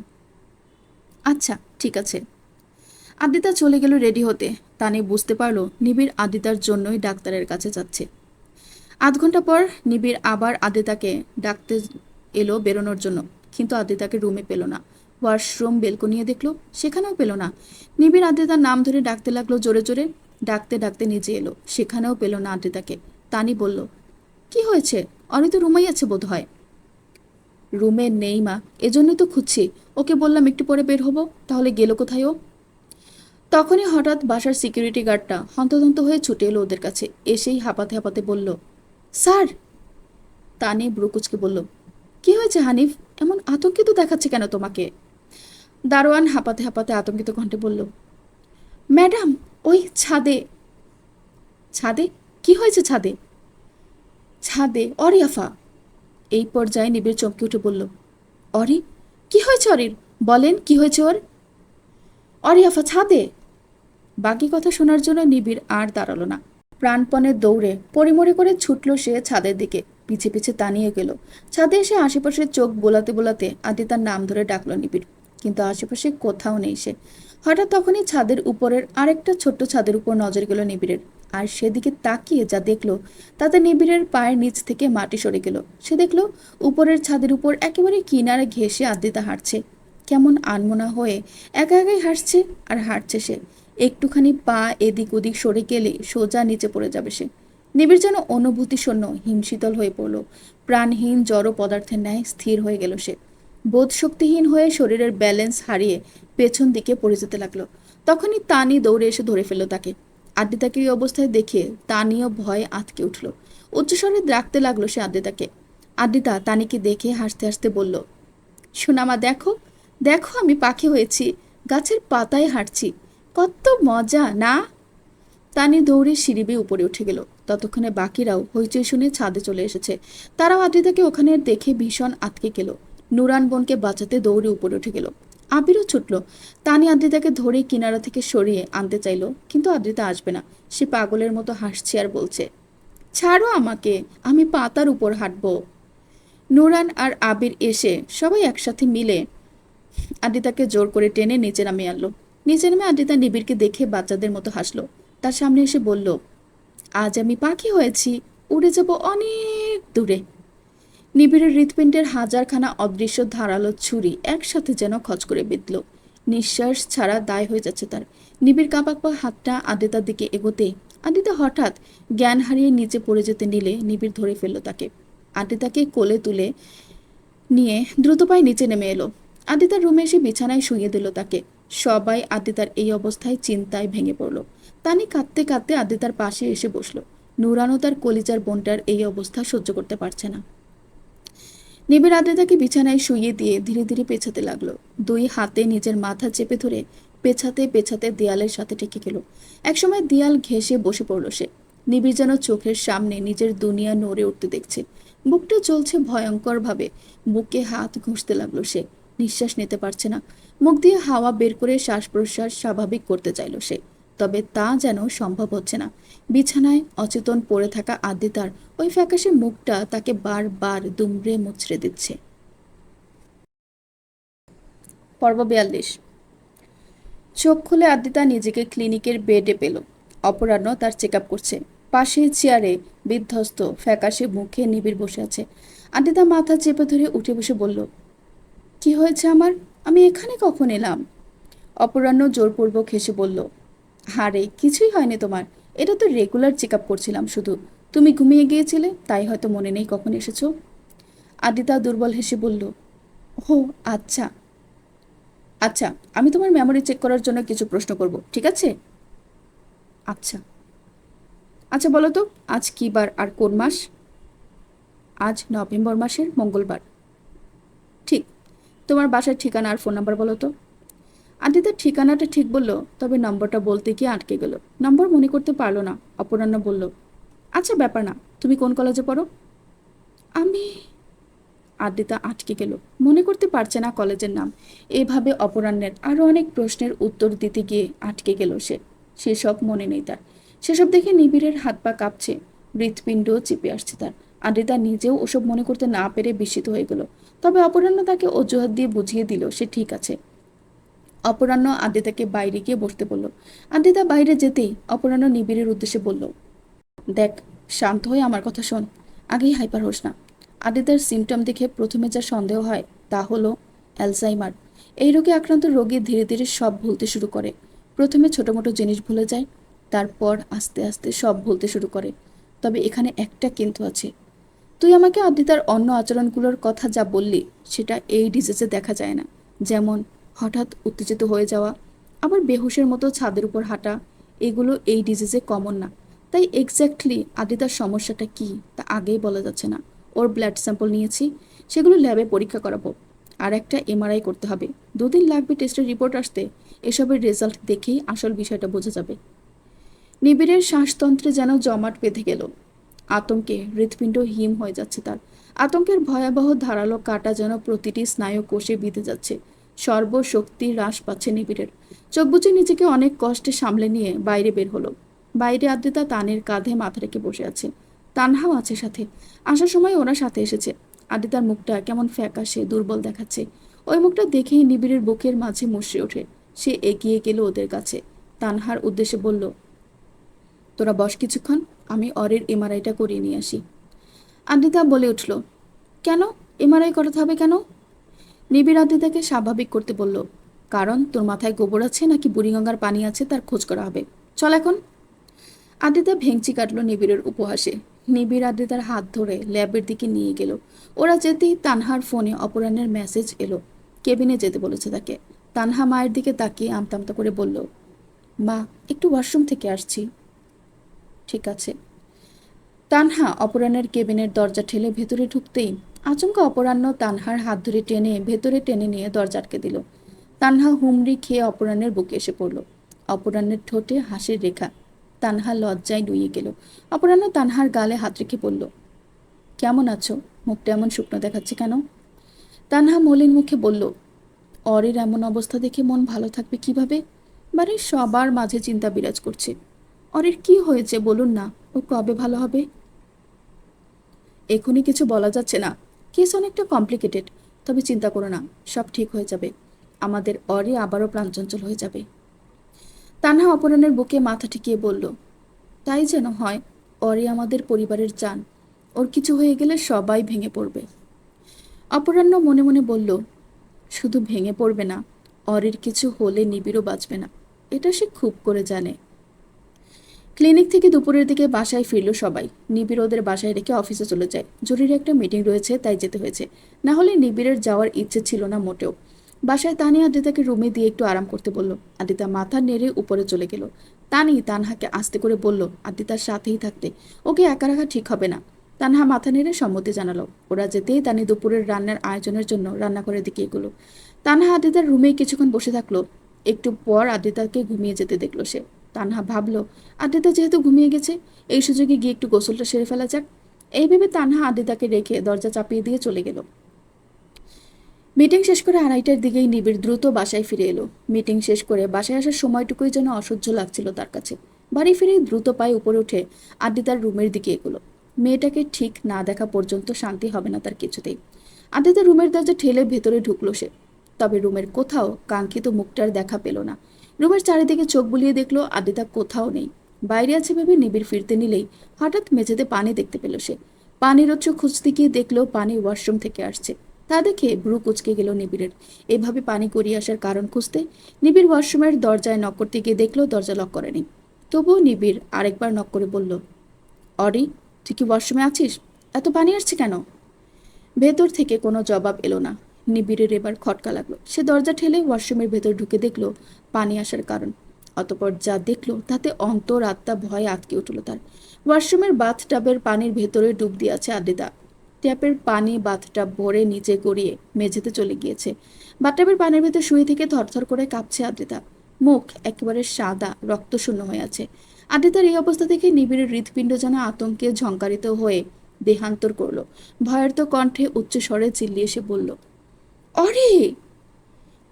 Speaker 1: আচ্ছা, ঠিক আছে। আদ্রিতা চলে গেল রেডি হতে। তানি বুঝতে পারলো নিবিড় আদ্রিতার জন্যই ডাক্তারের কাছে যাচ্ছে। আধ ঘন্টা পর নিবিড় আবার আদ্রিতাকে ডাকতে এলো বেরোনোর জন্য। কিন্তু আদ্রিতাকে রুমে পেল না। ওয়াশরুম বেলকনিয়ে দেখলো, সেখানেও পেল না। নিবিড় আদ্রিতার নাম ধরে ডাকতে লাগলো জোরে জোরে। ডাকতে ডাকতে নিচে এলো, সেখানেও পেল না আদ্রিতাকে। তানি বলল, কি হয়েছে? অনি তো রুমেই আছে বোধ হয়। রুমে নেই মা, এজন্যই তো খুঁজছি। ওকে বললাম একটু পরে বের হবো, তাহলে গেল কোথায় ও? তখনই হঠাৎ বাসার সিকিউরিটি গার্ডটা হন্তদন্ত হয়ে ছুটে এলো ওদের কাছে। এসেই হাঁপাতে হাঁপাতে বলল, স্যার। তানি ব্রুকুচকে বলল, কি হয়েছে হানিফ? এমন আতঙ্কিত দেখাচ্ছে কেন তোমাকে? দারোয়ান হাঁপাতে হাঁপাতে আতঙ্কিত কণ্ঠে বলল, ম্যাডাম, ওই ছাদে। ছাদে? কি হয়েছে ছাদে? ছাদে অরিয়াফা। এই পর্যায়ে নিবিড় চমকে উঠে বলল, অরি? কি হয়েছে অরির? বলেন কি হয়েছে ওর? অরিয়াফা ছাদে। বাকি কথা শোনার জন্য নিবিড় আর দাঁড়ালো না। প্রাণপণে দৌড়ে পরিমরি করে ছুটল সে ছাদের দিকে। পিছে পিছে তানিয়ে গেল। ছাদে এসে আশেপাশে চোখ বোলাতে বোলাতে আদিতার নাম ধরে ডাকলো নিবিড়। কিন্তু আশেপাশে কোথাও নেই সে। হঠাৎ তখনই ছাদের উপরের আরেকটা ছোট্ট ছাদের উপর নজর গেল নিবিড়ের। আর সেদিকে তাকিয়ে যা দেখলো, তাতে নিবিড়ের পায়ের নিচ থেকে মাটি সরে গেল। সে দেখলো উপরের ছাদের উপর একেবারে কিনারে ঘেঁষে আদ্রিতা হাঁটছে। কেমন আনমনা হয়ে একা একাই হাসছে আর হাঁটছে সে। একটুখানি পা এদিক ওদিক সরে গেলে সোজা নিচে পড়ে যাবে সে। নিবিড় যেন অনুভূতি শূন্য হিমশীতল হয়ে পড়ল। প্রাণহীন জড় পদার্থের ন্যায় স্থির হয়ে গেল সে। বোধশক্তিহীন হয়ে শরীরের ব্যালেন্স হারিয়ে পেছন দিকে পড়ে যেতে লাগলো। তখনই তানি দৌড়ে এসে ধরে ফেলল তাকে। আদ্রিতাকে এই অবস্থায় দেখে তানিও ভয়ে আঁতকে উঠল। উচ্চস্বরে ডাকতে লাগলো সে আদ্রিতাকে। আদ্রিতা তানিকে দেখে হাসতে হাসতে বলল, সোনামা দেখো, দেখো আমি পাখি হয়েছি, গাছের পাতায় হাঁটছি, কত মজা না? তানি দৌড়ে সিঁড়ি বেয়ে উপরে উঠে গেল। ততক্ষণে বাকিরাও হইচই শুনে ছাদে চলে এসেছে। তারাও আদ্রিতাকে ওখানে দেখে ভীষণ আতকে গেল। নুরান বোনকে বাঁচাতে দৌড়ে উপরে উঠে গেল। আবিরও ছুটল। তানি আদ্রিতাকে ধরে কিনারা থেকে সরিয়ে আনতে চাইল, কিন্তু আদ্রিতা আসবে না। সে পাগলের মতো হাসছে আর বলছে, ছাড়ো আমাকে, আমি পাতার উপর হাঁটবো। নুরান আর আবির এসে সবাই একসাথে মিলে আদ্রিতাকে জোর করে টেনে নিচে নামিয়ে আনলো। নিচে নেমে আদ্রিতা নিবিড়কে দেখে বাচ্চাদের মতো হাসলো। তার সামনে এসে বলল, আজ আমি পাখি হয়েছি, উড়ে যাব অনেক দূরে। নিবিড়ের হৃৎপিণ্ডের হাজারখানা অদৃশ্য ধারালো ছুরি একসাথে যেন খচ করে বিঁধল। নিঃশ্বাস ছাড়া দায় হয়ে যাচ্ছে তার। নিবিড় কাঁপা হাতটা আদিতার দিকে এগোতেই আদিতা হঠাৎ জ্ঞান হারিয়ে নিচে পড়ে যেতে নিলে নিবিড় ধরে ফেলল তাকে। আদিতাকে কোলে তুলে নিয়ে দ্রুত পায়ে নিচে নেমে এলো। আদিতার রুমে এসে বিছানায় শুইয়ে দিল তাকে। সবাই আদিতার এই অবস্থায় চিন্তায় ভেঙে পড়ল। তানি কাঁদতে কাঁদতে আদিতার পাশে এসে বসলো। নুরানও তার কলিজার বোনটার এই অবস্থা সহ্য করতে পারছে না। নিবিড় আদিতাকে বিছানায় শুইয়ে দিয়ে ধীরে ধীরে পেছাতে লাগলো। দুই হাতে নিজের মাথা চেপে ধরে পেছাতে পেছাতে দেয়ালের সাথে টেকে গেল। একসময় দেয়াল ঘেঁষে বসে পড়ল সে। নিবিড় যেন চোখের সামনে নিজের দুনিয়া নড়ে উঠতে দেখছে। বুকটা চলছে ভয়ঙ্কর ভাবে। বুকে হাত ঘষতে লাগলো সে। নিঃশ্বাস নিতে পারছে না। মুখ দিয়ে হাওয়া বের করে শ্বাস প্রশ্বাস স্বাভাবিক করতে চাইল সে, তবে তা যেন সম্ভব হচ্ছে না। বিছানায় অচেতন পড়ে থাকা আদিতার ওই ফ্যাকাশে মুখটা তাকে বারবার দুমড়ে মুচড়ে দিচ্ছে। পর্ব 42। চোখ খুলে আদিতা নিজেকে ক্লিনিকের বেডে পেল। অপরাহ্ন তার চেক আপ করছে। পাশে চেয়ারে বিধ্বস্ত ফ্যাকাশে মুখে নিবিড় বসে আছে। আদিতা মাথা চেপে ধরে উঠে বসে বলল, কি হয়েছে আমার? আমি এখানে কখন এলাম? অপরাহ্ন জোরপূর্বক হেসে বলল, হারে কিছুই হয়নি তোমার। এটা তো রেগুলার চেক আপ করছিলাম শুধু। তুমি ঘুমিয়ে গিয়েছিলে, তাই হয়তো মনে নেই কখন এসেছো। আদিতা দুর্বল হেসে বলল, ও আচ্ছা আচ্ছা, আমি তোমার মেমোরি চেক করার জন্য কিছু প্রশ্ন করব, ঠিক আছে? আচ্ছা আচ্ছা, বলো তো আজ কী বার আর কোন মাস? আজ নভেম্বর মাসের মঙ্গলবার। ঠিক। তোমার বাসার ঠিকানা আর ফোন নাম্বার বলো তো। আদিতার ঠিকানাটা ঠিক বলল, তবে নম্বরটা বলতে গিয়ে আটকে গেল। নম্বর মনে করতে পারলো না। অপরাহ্ন বলল, আচ্ছা ব্যাপার না, তুমি কোন কলেজে পড়ো? আমি। আদিতা আটকে গেল। মনে করতে পারছে না কলেজের নাম। এইভাবে অপরাহ্নের আরো অনেক প্রশ্নের উত্তর দিতে গিয়ে আটকে গেল সে। সেসব মনে নেই তার। সেসব দেখে নিবিড়ের হাত পা কাঁপছে। হৃৎপিণ্ডও চেপে আসছে তার। আদিতা নিজেও ওসব মনে করতে না পেরে বিস্মিত হয়ে গেল। তবে অপরাহ্ন তাকে অজুহাত দিয়ে বুঝিয়ে দিল সে ঠিক আছে। অপরাহ্ন আদিতাকে বাইরে গিয়ে বসতে বলল। আদিতা বাইরে যেতেই অপরাহ্ন নিবিড়ের উদ্দেশ্যে বলল, দেখ, শান্ত হয়ে আমার কথা শোন। আগেই হাইপার হোস না। আদিতার সিমটম দেখে প্রথমে যা সন্দেহ হয় তা হলো অ্যালজাইমার। এই রোগে আক্রান্ত রোগী ধীরে ধীরে সব ভুলতে শুরু করে। প্রথমে ছোট মোটো জিনিস ভুলে যায়, তারপর আস্তে আস্তে সব ভুলতে শুরু করে। তবে এখানে একটা কিন্তু আছে। তুই আমাকে আদিতার অন্য আচরণগুলোর কথা যা বললি, সেটা এই ডিজিজে দেখা যায় না। যেমন হঠাৎ উত্তেজিত হয়ে যাওয়া, আবার বেহুশের মতো ছাদের উপর হাঁটা, এগুলো এই ডিজিজে কমন না। তাই এক্স্যাক্টলি আদিতার সমস্যাটা কি তা আগেই বলা যাচ্ছে না। ওর ব্লাড স্যাম্পল নিয়েছি, সেগুলো ল্যাবে পরীক্ষা করাবো। আর একটা এমআরআই করতে হবে। 2 দিন লাগবে টেস্টের রিপোর্ট আসতে। এসবের রেজাল্ট দেখেই আসল বিষয়টা বোঝা যাবে। নিবিড়ের শ্বাসতন্ত্রে যেন জমাট বেঁধে গেল। আতঙ্কে হৃৎপিণ্ড হিম হয়ে যাচ্ছে তার। আতঙ্কের ভয়াবহ ধারালো কাটা যেন প্রতিটি স্নায়ু কোষে বিঁধে যাচ্ছে। সর্বশক্তি হ্রাস পাচ্ছে নিবিড়ের। চোখ বুজে নিজেকে অনেক কষ্টে সামলে নিয়ে বাইরে বের হলো। বাইরে আদ্রিতা তানের কাঁধে মাথা রেখে বসে আছে। তানহাও আছে সাথে। আসার সময় ওরা সাথে এসেছে। আদ্রিতার মুখটা কেমন ফ্যাকাশে দুর্বল দেখাচ্ছে। ওই মুখটা দেখেই নিবিড়ের বুকের মাঝে মুষড়ে ওঠে। সে এগিয়ে গেল ওদের কাছে। তানহার উদ্দেশ্যে বলল, তোরা বস কিছুক্ষণ, আমি অরের এমআরআইটা করিয়ে নিয়ে আসি। আদ্রিতা বলে উঠল, কেন? এমআরআই করাতে হবে কেন? নিবিড় আদ্রিতাকে স্বাভাবিক করতে বলল, কারণ তোর মাথায় গোবর আছে নাকি বুড়িগঙ্গার পানি আছে তার খোঁজ করা হবে। চল এখন। আদ্রিতা ভেঙচি কাটল নিবিড়ের উপহাসে। নিবিড় আদ্রিতার হাত ধরে ল্যাবের দিকে নিয়ে গেল। ওরা যেতেই তানহার ফোনে অপরাহ্নের মেসেজ এলো। কেবিনে যেতে বলেছে তাকে। তানহা মায়ের দিকে তাকিয়ে আমতা আমতা করে বলল, মা, একটু ওয়াশরুম থেকে আসছি। ঠিক আছে। তানহা অপরাহ্নের কেবিনের দরজা ঠেলে ভেতরে ঢুকতেই আচমকা অপরাহ্ন তানহার হাত ধরে টেনে ভেতরে টেনে নিয়ে দরজা আটকে দিল। তানহা হুমড়ি খেয়ে অপরাহ্নের বুকে এসে পড়ল। অপরাহ্নের ঠোঁটে হাসির রেখা। তানহা লজ্জায় নুয়ে গেল। অপরাহ্ন তানহার গালে হাত রেখে বলল, কেমন আছো? মুখটা এমন শুকনো দেখাচ্ছে কেন? তানহা মলিন মুখে বলল, অরের এমন অবস্থা দেখে মন ভালো থাকবে কিভাবে? বাড়ির সবার মাঝে চিন্তা বিরাজ করছে। অরের কি হয়েছে বলুন না, ও কবে ভালো হবে? এখনই কিছু বলা যাচ্ছে না। কেস অনেকটা কমপ্লিকেটেড। তবে চিন্তা করো না, সব ঠিক হয়ে যাবে। আমাদের অরে আবারও প্রাণচঞ্চল হয়ে যাবে। তানহা অপরাহ্নের বুকে মাথা ঠেকিয়ে বলল, তাই যেন হয়। অরে আমাদের পরিবারের জান। ওর কিছু হয়ে গেলে সবাই ভেঙে পড়বে। অপরাহ্ন মনে মনে বলল, শুধু ভেঙে পড়বে না, অরির কিছু হলে নিবিড়ও বাঁচবে না, এটা সে খুব করে জানে। ক্লিনিক থেকে দুপুরের দিকে বাসায় ফিরল সবাই। নিবিড় ওদের বাসায় রেখে অফিসে চলে যায়। জরুরি একটা মিটিং রয়েছে, তাই যেতে হয়েছে, না হলে নিবিড়ের যাওয়ার ইচ্ছে ছিল না মোটেও। বাসায় তানি আদ্রিতাকে রুমে দিয়ে একটু আরাম করতে বলল। আদ্রিতা মাথা নেড়ে উপরে চলে গেল। তানি তানহাকে আস্তে করে বলল, আদ্রিতার সাথেই থাকতে, ওকে একা রাখা ঠিক হবে না। তানহা মাথা নেড়ে সম্মতি জানালো। ওরা যেতেই তানি দুপুরের রান্নার আয়োজনের জন্য রান্নাঘরের দিকে এগোলো। তানহা আদ্রিতার রুমেই কিছুক্ষণ বসে থাকলো। একটু পর আদ্রিতাকে ঘুমিয়ে যেতে দেখলো সে। তানহা ভাবলো, আদ্রিতা যেহেতু ঘুমিয়ে গেছে, এই সুযোগে গিয়ে একটু গোসলটা সেরে ফেলা যাক। এই ভেবে তানহা আদ্রিতাকে রেখে দরজা চাপিয়ে দিয়ে চলে গেল। মিটিং শেষ করে 2:30টার দিকেই নিবিড় দ্রুত বাসায় ফিরে এলো। মিটিং শেষ করে বাসায় আসার সময়টুকুই যেন অসহ্য লাগছিল তার কাছে। বাড়ি ফিরেই দ্রুত পায়ে উপরে উঠে আদ্রিতার রুমের দিকে এগোলো। মেয়েটাকে ঠিক না দেখা পর্যন্ত শান্তি হবে না তার কিছুতেই। আদ্রিতার রুমের দরজা ঠেলে ভেতরে ঢুকলো সে। তবে রুমের কোথাও কাঙ্ক্ষিত মুখটার দেখা পেল না। রুমের চারিদিকে চোখ বুলিয়ে দেখলো, আদ্রিতা কোথাও নেই। বাইরে আছে ভেবে নিবিড় ফিরতে নিলেই হঠাৎ মেঝেতে পানি দেখতে পেল সে। পানির উৎস খুঁজতে গিয়ে দেখলো পানি ওয়াশরুম থেকে আসছে। তা দেখে ভ্রু কুঁচকে গেল নিবিড়ের। এভাবে পানি গড়িয়ে আসার কারণ খুঁজতে নিবিড় ওয়াশরুমের দরজায় নক করতে গিয়ে দেখলো দরজা লক করেনি। তবুও নিবিড় আরেকবার নক করে বলল, অরি, তুই কি ওয়াশরুমে আছিস? এত পানি আসছে কেন? ভেতর থেকে কোনো জবাব এলো না। নিবিড়ের এবার খটকা লাগলো। সে দরজা ঠেলে ওয়াশরুমের ভেতর ঢুকে দেখলো পানি আসার কারণ। অতঃপর যা দেখলো তাতে অন্তর আত্মা ভয়ে আটকে উঠল তার। ওয়াশরুমের বাথটাবের পানির ভেতরে ডুব দিয়ে আছে আদ্রিতা। ট্যাপের পানি বাথটাব ভরে নিচে গড়িয়ে মেঝেতে চলে গিয়েছে। বাথটাবের পানির ভেতর শুয়ে থেকে থরথর করে কাঁপছে আদ্রিতা। মুখ একেবারে সাদা, রক্তশূন্য হয়ে আছে। আদ্রিতার এই অবস্থা থেকে নিবিড়ের হৃৎপিণ্ড যেন আতঙ্কে ঝংকারিত হয়ে দেহান্তর করল। ভয়ার্ত কণ্ঠে উচ্চস্বরে চিল্লিয়ে এসে বলল, অরে!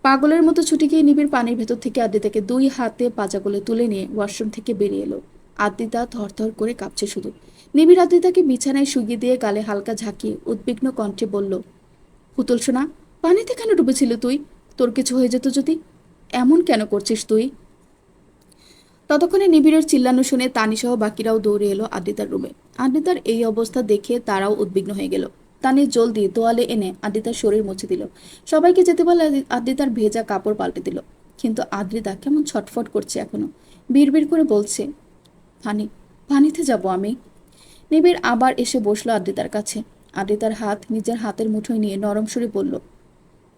Speaker 1: পাগলের মতো ছুটে গিয়ে নিবিড় পানির ভেতর থেকে আদ্রিতাকে 2 হাতে পাজাগুলো তুলে নিয়ে ওয়াশরুম থেকে বেরিয়ে এলো। আদ্রিতা থরথর করে কাঁপছে শুধু। নিবিড় আদ্রিতাকে বিছানায় শুইয়ে দিয়ে গালে হালকা ঝাঁকিয়ে উদ্বিগ্ন কণ্ঠে বলল, পুতুল সোনা, পানিতে কেন ডুবেছিল তুই? তোর কিছু হয়ে যেত যদি? এমন কেন করছিস তুই? ততক্ষণে নিবিড়ের চিল্লানো শুনে তানিসহ বাকিরাও দৌড়ে এলো আদ্রিতার রুমে। আদ্রিতার এই অবস্থা দেখে তারাও উদ্বিগ্ন হয়ে গেল। তানি জলদি তোয়ালে এনে আদ্রিতার শরীর মুছে দিল। সবাইকে যেতে বলে আদ্রিতার ভেজা কাপড় পাল্টে দিল। কিন্তু আদ্রিতা কেমন ছটফট করছে এখনো। বিড়বিড় করে বলছে, পানি, পানিতে যাব আমি। নিবিড় আবার এসে বসলো আদ্রিতার কাছে। আদ্রিতার হাত নিজের হাতের মুঠোয় নিয়ে নরম সুরে বলল,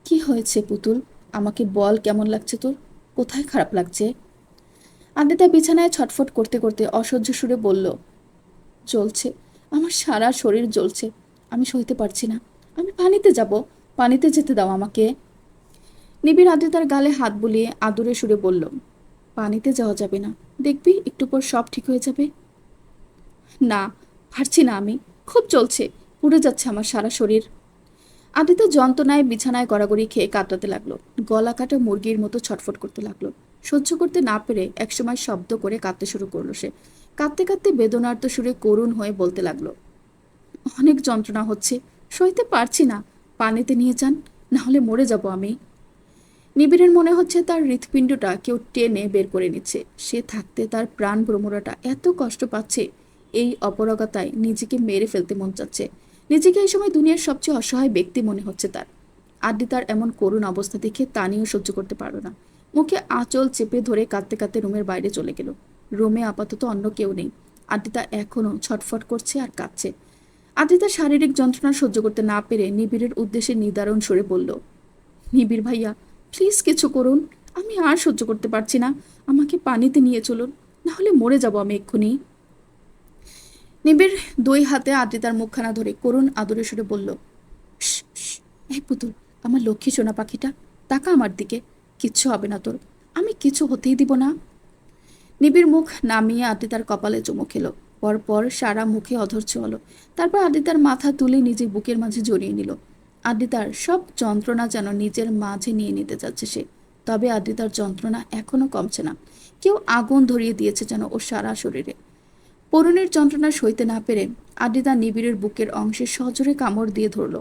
Speaker 1: কি হয়েছে পুতুল? আমাকে বল, কেমন লাগছে তোর? কোথায় খারাপ লাগছে? আদ্রিতা বিছানায় ছটফট করতে করতে অসহ্য সুরে বলল, জ্বলছে, আমার সারা শরীর জ্বলছে, আমি সইতে পারছি না, আমি পানিতে যাব, পানিতে যেতে দাও আমাকে। নিবিড় আদ্রিতার গালে হাত বুলিয়ে আদুরে সুরে বলল, পানিতে যাওয়া যাবে না, দেখবি একটু পর সব ঠিক হয়ে যাবে। না, পারছি না, আমি খুব জ্বলছে, পুড়ে যাচ্ছে আমার সারা শরীর। আদ্রিতা যন্ত্রণায় বিছানায় গড়াগড়ি খেয়ে কাতরাতে লাগলো। গলা কাটা মুরগির মতো ছটফট করতে লাগলো। সহ্য করতে না পেরে একসময় শব্দ করে কাঁদতে শুরু করলো সে। কাঁদতে কাঁদতে বেদনার্ত সুরে করুণ হয়ে বলতে লাগলো, অনেক যন্ত্রণা হচ্ছে, সইতে পারছি না, পানিতে নিয়ে যান, না হলে মরে যাব আমি। নিবিড়ের মনে হচ্ছে তার হৃৎপিণ্ডটা কেউ টেনে বের করে নিচ্ছে। সে থাকতে তার প্রাণ ভ্রমরাটা এত কষ্ট পাচ্ছে। এই অপরাগতায় নিজেকে মেরে ফেলতে মন চাচ্ছে। নিজেকে এই সময় দুনিয়ার সবচেয়ে অসহায় ব্যক্তি মনে হচ্ছে তার। আদ্রিতার এমন করুণ অবস্থা দেখে তানিও সহ্য করতে পারল না। মুখে আঁচল চেপে ধরে কাঁদতে কাঁদতে রুমের বাইরে চলে গেল। রুমে আপাতত অন্য কেউ নেই। আদ্রিতা এখনো ছটফট করছে আর কাঁদছে। আদ্রিতা শারীরিক যন্ত্রণা সহ্য করতে না পেরে নিবিড়ের উদ্দেশ্যে নিদারুণ সরে বলল, নিবিড় ভাইয়া, প্লিজ কিছু করুন, আমি আর সহ্য করতে পারছি না, আমাকে পানিতে নিয়ে চলুন, না হলে মরে যাব আমি এক্ষুনি। নিবিড় 2 হাতে আদ্রিতার মুখখানা ধরে করুণ আদরে সুরে বলল, এই পুতুল, আমার লক্ষ্মী সোনা পাখিটা, তাকা আমার দিকে, কিচ্ছু হবে না তোর, আমি কিছু হতেই দিব না। নিবিড় মুখ নামিয়ে আদ্রিতার কপালে চুমু খেলো। পরপর সারা মুখে অধৈর্য হলো। তারপর আদ্রিতার মাথা তুলে নিজের বুকের মাঝে জড়িয়ে নিল। আদ্রিতার সব যন্ত্রণা যেন নিজের মাঝে নিয়ে নিতে যাচ্ছে সে। তবে আদ্রিতার যন্ত্রণা এখনো কমছে না। কেউ আগুন ধরিয়ে দিয়েছে যেন ওর সারা শরীরে। পরনের যন্ত্রণা সইতে না পেরে আদ্রিতা নিবিড়ের বুকের অংশে সজোরে কামড় দিয়ে ধরল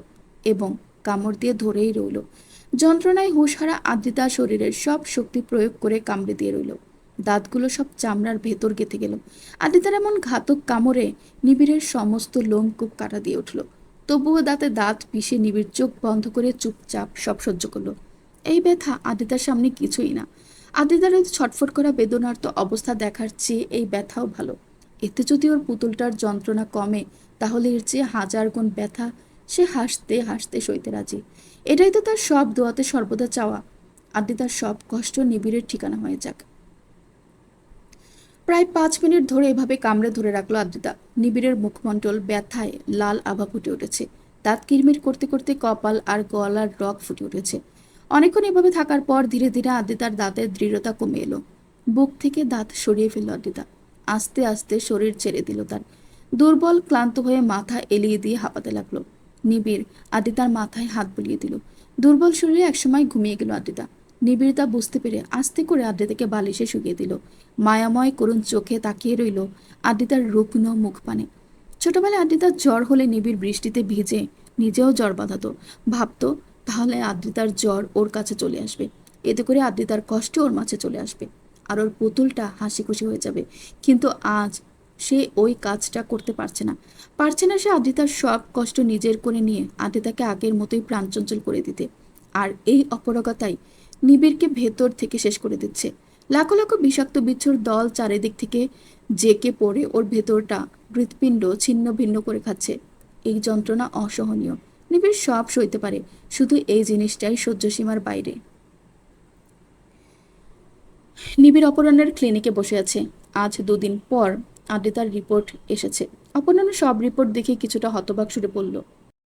Speaker 1: এবং কামড় দিয়ে ধরেই রইল। যন্ত্রণায় হুঁশহারা আদ্রিতা শরীরের সব শক্তি প্রয়োগ করে কামড়ে দিয়ে রইল। দাঁতগুলো সব চামড়ার ভেতর গেঁথে গেল। আদ্রিতার এমন ঘাতক কামড়ে নিবিড়ের সমস্ত লোমকূপ কাটা দিয়ে উঠল। তবুও দাঁতে দাঁত পিষে নিবিড় চোখ বন্ধ করে চুপচাপ সব সহ্য করলো। এই ব্যথা আদিতার সামনে কিছুই না। আদিতার এই ছটফট করা বেদনার্ত অবস্থা দেখার চেয়ে এই ব্যথাও ভালো। এতে যদি ওর পুতুলটার যন্ত্রণা কমে, তাহলে এর চেয়ে হাজার গুণ ব্যথা সে হাসতে হাসতে সইতে রাজি। এটাই তো তার সব দোয়াতে সর্বদা চাওয়া, আদিতার সব কষ্ট নিবিড়ের ঠিকানা হয়ে যাক। প্রায় 5 মিনিট ধরে এভাবে কামড়ে ধরে রাখলো আদ্রিতা। নিবিড়ের মুখমণ্ডল ব্যথায় লাল আভা ফুটে উঠেছে। দাঁত কিরমির করতে করতে কপাল আর গলার রগ ফুটে উঠেছে। অনেকক্ষণ এভাবে থাকার পর ধীরে ধীরে আদ্রিতার দাঁতের দৃঢ়তা কমে এলো। বুক থেকে দাঁত সরিয়ে ফেলল আদ্রিতা। আস্তে আস্তে শরীর ছেড়ে দিল তার। দুর্বল ক্লান্ত হয়ে মাথা এলিয়ে দিয়ে হাঁপাতে লাগলো। নিবিড় আদ্রিতার মাথায় হাত বুলিয়ে দিল। দুর্বল শরীরে একসময় ঘুমিয়ে গেল আদ্রিতা। নিবিড় তা বুঝতে পেরে আস্তে করে আদ্রিতাকে বালিশে শুকিয়ে দিল। মায়াময় করুণ চোখে তাকিয়ে রইল আদ্রিতার রুগ্ন মুখ পানে। ছোটবেলায় আদ্রিতার জ্বর হলে নিবিড় বৃষ্টিতে ভিজে নিজেও জ্বর বাঁধাতো। ভাবতো তাহলে আদ্রিতার জ্বর ওর কাছে চলে আসবে, এতে করে আদ্রিতার কষ্ট ওর মাঝে চলে আসবে আর ওর পুতুলটা হাসি খুশি হয়ে যাবে। কিন্তু আজ সে ওই কাজটা করতে পারছে না। সে আদ্রিতার সব কষ্ট নিজের করে নিয়ে আদ্রিতাকে আগের মতোই প্রাণচঞ্চল করে দিতে। আর এই অপরগতাই নিবিড়কে ভেতর থেকে শেষ করে দিচ্ছে। লাখো লাখো বিষাক্ত বিচ্ছুর দল চারিদিক থেকে জেকে পড়ে ওর ভেতরটা হৃৎপিণ্ড ছিন্ন ভিন্ন করে খাচ্ছে। এই যন্ত্রণা অসহনীয়। নিবিড় সব সইতে পারে, শুধু এই জিনিসটাই সহ্যসীমার বাইরে। নিবিড় অপরাহ্নের ক্লিনিকে বসে আছে। আজ 2 দিন পর আদ্রিতার রিপোর্ট এসেছে। অপরাহ্ন সব রিপোর্ট দেখে কিছুটা হতবাক সুরে বলল,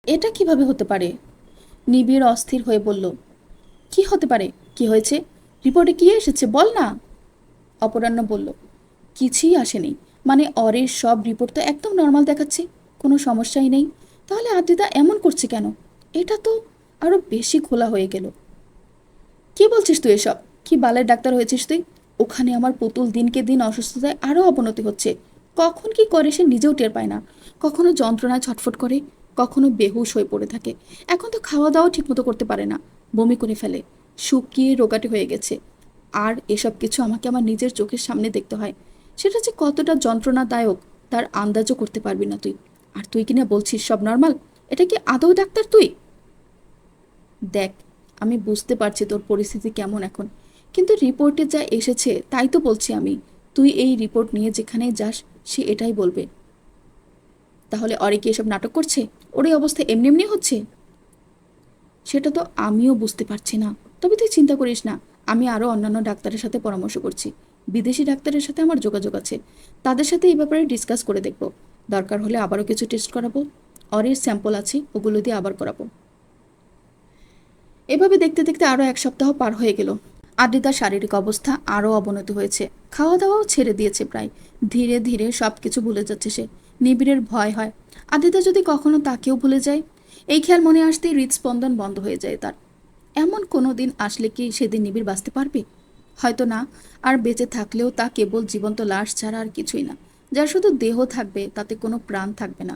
Speaker 1: এটা কিভাবে হতে পারে? নিবিড় অস্থির হয়ে বলল, কি হতে পারে? কি হয়েছে? রিপোর্টে কি এসেছে বল না। অপরাহ্ন বলল, কিছুই আসেনি। মানে অরের সব রিপোর্ট তো একদম নর্মাল দেখাচ্ছে, কোনো সমস্যাই নেই। তাহলে আদ্রিতা এমন করছে কেন? এটা তো আরো বেশি খোলা হয়ে গেল। কি বলছিস তুই এসব? কি বালের ডাক্তার হয়েছিস তুই? ওখানে আমার পুতুল দিনকে দিন অসুস্থতায় আরো অবনতি হচ্ছে। কখন কি করে সে নিজেও টের পায় না। কখনো যন্ত্রণায় ছটফট করে, কখনো বেহুশ হয়ে পড়ে থাকে। এখন তো খাওয়া দাওয়া ঠিকমতো করতে পারে না, বমি করে ফেলে, শুকিয়ে রোগাটে হয়ে গেছে। আর এসব কিছু আমাকে আমার নিজের চোখের সামনে দেখতে হয়। সেটা যে কতটা যন্ত্রণাদায়ক তার আন্দাজও করতে পারবি না তুই। আর তুই কিনা বলছিস সব নর্মাল? এটা কি আদৌ ডাক্তার তুই? দেখ, আমি বুঝতে পারছি তোর পরিস্থিতি কেমন এখন, কিন্তু রিপোর্টে যা এসেছে তাই তো বলছি আমি। তুই এই রিপোর্ট নিয়ে যেখানে যাস সে এটাই বলবে। তাহলে অরে কি এসব নাটক করছে? ওর এই অবস্থা এমনি এমনি হচ্ছে? সেটা তো আমিও বুঝতে পারছি না। তবে তুই চিন্তা করিস না, আমি আরও অন্যান্য ডাক্তারের সাথে পরামর্শ করছি। বিদেশি ডাক্তারের সাথে আমার যোগাযোগ আছে, তাদের সাথে এই ব্যাপারে ডিসকাস করে দেখব। দরকার হলে আবারও কিছু টেস্ট করাবো। অরের স্যাম্পল আছে, ওগুলো দিয়ে আবার করাবো। এভাবে দেখতে দেখতে আরও 1 সপ্তাহ পার হয়ে গেল। আদ্রিতার শারীরিক অবস্থা আরও অবনতি হয়েছে। খাওয়া দাওয়াও ছেড়ে দিয়েছে প্রায়। ধীরে ধীরে সব কিছু ভুলে যাচ্ছে সে। নিবিড়ের ভয় হয় আদ্রিতা যদি কখনো তাকেও ভুলে যায়। এই খেয়াল মনে আসতেই হৃদস্পন্দন বন্ধ হয়ে যায় তার। এমন কোনো দিন আসলে কি সেদিন নিবিড় বাঁচতে পারবে? হয়তো না। আর বেঁচে থাকলেও তা কেবল জীবন্ত লাশ ছাড়া আর কিছুই না, যার শুধু দেহ থাকবে, তাতে কোনো প্রাণ থাকবে না।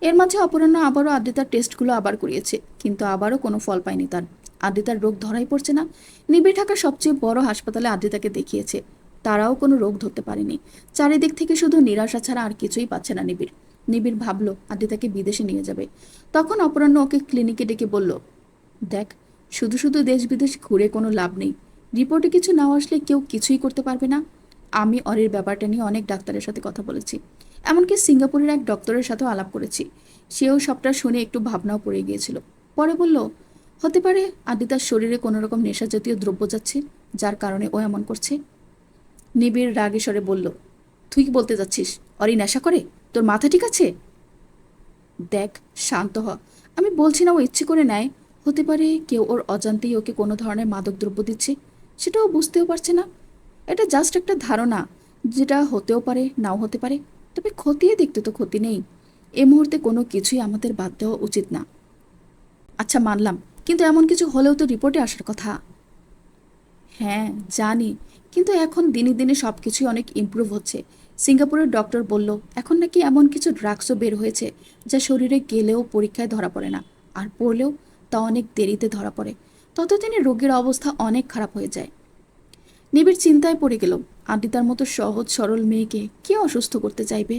Speaker 1: এর মাঝে অপরাহ্ন আবারও আদ্রিতার টেস্টগুলো আবার করিয়েছে, কিন্তু আবারও কোনো ফল পায়নি তার। আদ্রিতার রোগ ধরাই পড়ছে না। নিবিড় ঢাকার সবচেয়ে বড় হাসপাতালে আদ্রিতাকে দেখিয়েছে, তারাও কোনো রোগ ধরতে পারেনি। চারিদিক থেকে শুধু নিরাশা ছাড়া আর কিছুই পাচ্ছে না নিবিড়। নিবিড় ভাবলো আদ্রিতাকে বিদেশে নিয়ে যাবে। তখন অপরাহ্ন ওকে ক্লিনিকে ডেকে বলল, দেখ, শুধু শুধু দেশ বিদেশ ঘুরে কোনো লাভ নেই। রিপোর্টে কিছু না আসলে কেউ কিছুই করতে পারবে না। আমি অরের ব্যাপারটা নিয়ে অনেক ডাক্তারের সাথে কথা বলেছি, এমনকি সিঙ্গাপুরের এক ডক্টরের সাথেও আলাপ করেছি। সেও সবটা শুনে একটু ভাবনাও পড়ে গিয়েছিল। পরে বলল, হতে পারে আদ্রিতার শরীরে কোনো রকম নেশা জাতীয় দ্রব্য যাচ্ছে, যার কারণে ও এমন করছে। নিবিড় রাগে স্বরে বলল, তুই কি বলতে যাচ্ছিস? অরি নেশা করে? তোর মাথা ঠিক আছে? দেখ, শান্ত হ। আমি বলছি না ও ইচ্ছে করে নেয়। হতে পারে কেউ ওর অজান্তেই ওকে কোনো ধরনের মাদক দ্রব্য দিচ্ছে, সেটাও বুঝতেও পারছে না। এটা জাস্ট একটা ধারণা, যেটা হতেও পারে নাও হতে পারে। তবে খতিয়ে দেখতে তো ক্ষতি নেই। এ মুহূর্তে কোনো কিছুই আমাদের বাদ দেওয়া উচিত না। আচ্ছা মানলাম, কিন্তু এমন কিছু হলেও তো রিপোর্টে আসার কথা। হ্যাঁ জানি, কিন্তু এখন দিনে দিনে সব কিছুই অনেক ইমপ্রুভ হচ্ছে। সিঙ্গাপুরের ডক্টর বলল এখন নাকি এমন কিছু ড্রাগসও বের হয়েছে যা শরীরে গেলেও পরীক্ষায় ধরা পড়ে না, আর পড়লেও তা অনেক দেরিতে ধরা পড়ে। ততদিনে রোগীর অবস্থা অনেক খারাপ হয়ে যায়। নিবিড় চিন্তায় পড়ে গেল, আদ্রিতার মতো সহজ সরল মেয়েকে কে অসুস্থ করতে চাইবে?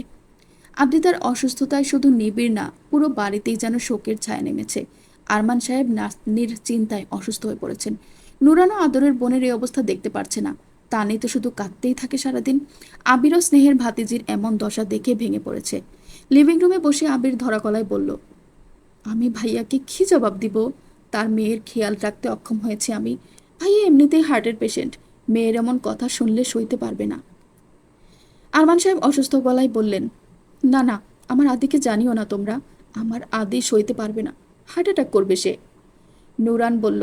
Speaker 1: আদ্রিতার অসুস্থতায় শুধু নিবিড় না, পুরো বাড়িতেই যেন শোকের ছায়া নেমেছে। আরমান সাহেব নাতনির চিন্তায় অসুস্থ হয়ে পড়েছেন। নুরানো আদরের বোনের এই অবস্থা দেখতে পারছে না। তানি তো শুধু কাঁদতেই থাকে সারাদিন। আবিরও স্নেহের ভাতিজির এমন দশা দেখে ভেঙে পড়েছে। লিভিং রুমে বসে আবির ধরা গলায় বলল, আমি ভাইয়াকে কি জবাব দিব? তার মেয়ের খেয়াল রাখতে অক্ষম হয়েছে আমি। ভাইয়া এমনিতেই হার্টের পেশেন্ট, মেয়ের এমন কথা শুনলে সইতে পারবে না। আরমান সাহেব অসুস্থ গলায় বললেন, না না, আমার আদিকে জানিও না তোমরা, আমার আদি সইতে পারবে না, হার্ট অ্যাটাক করবে সে। নুরান বলল,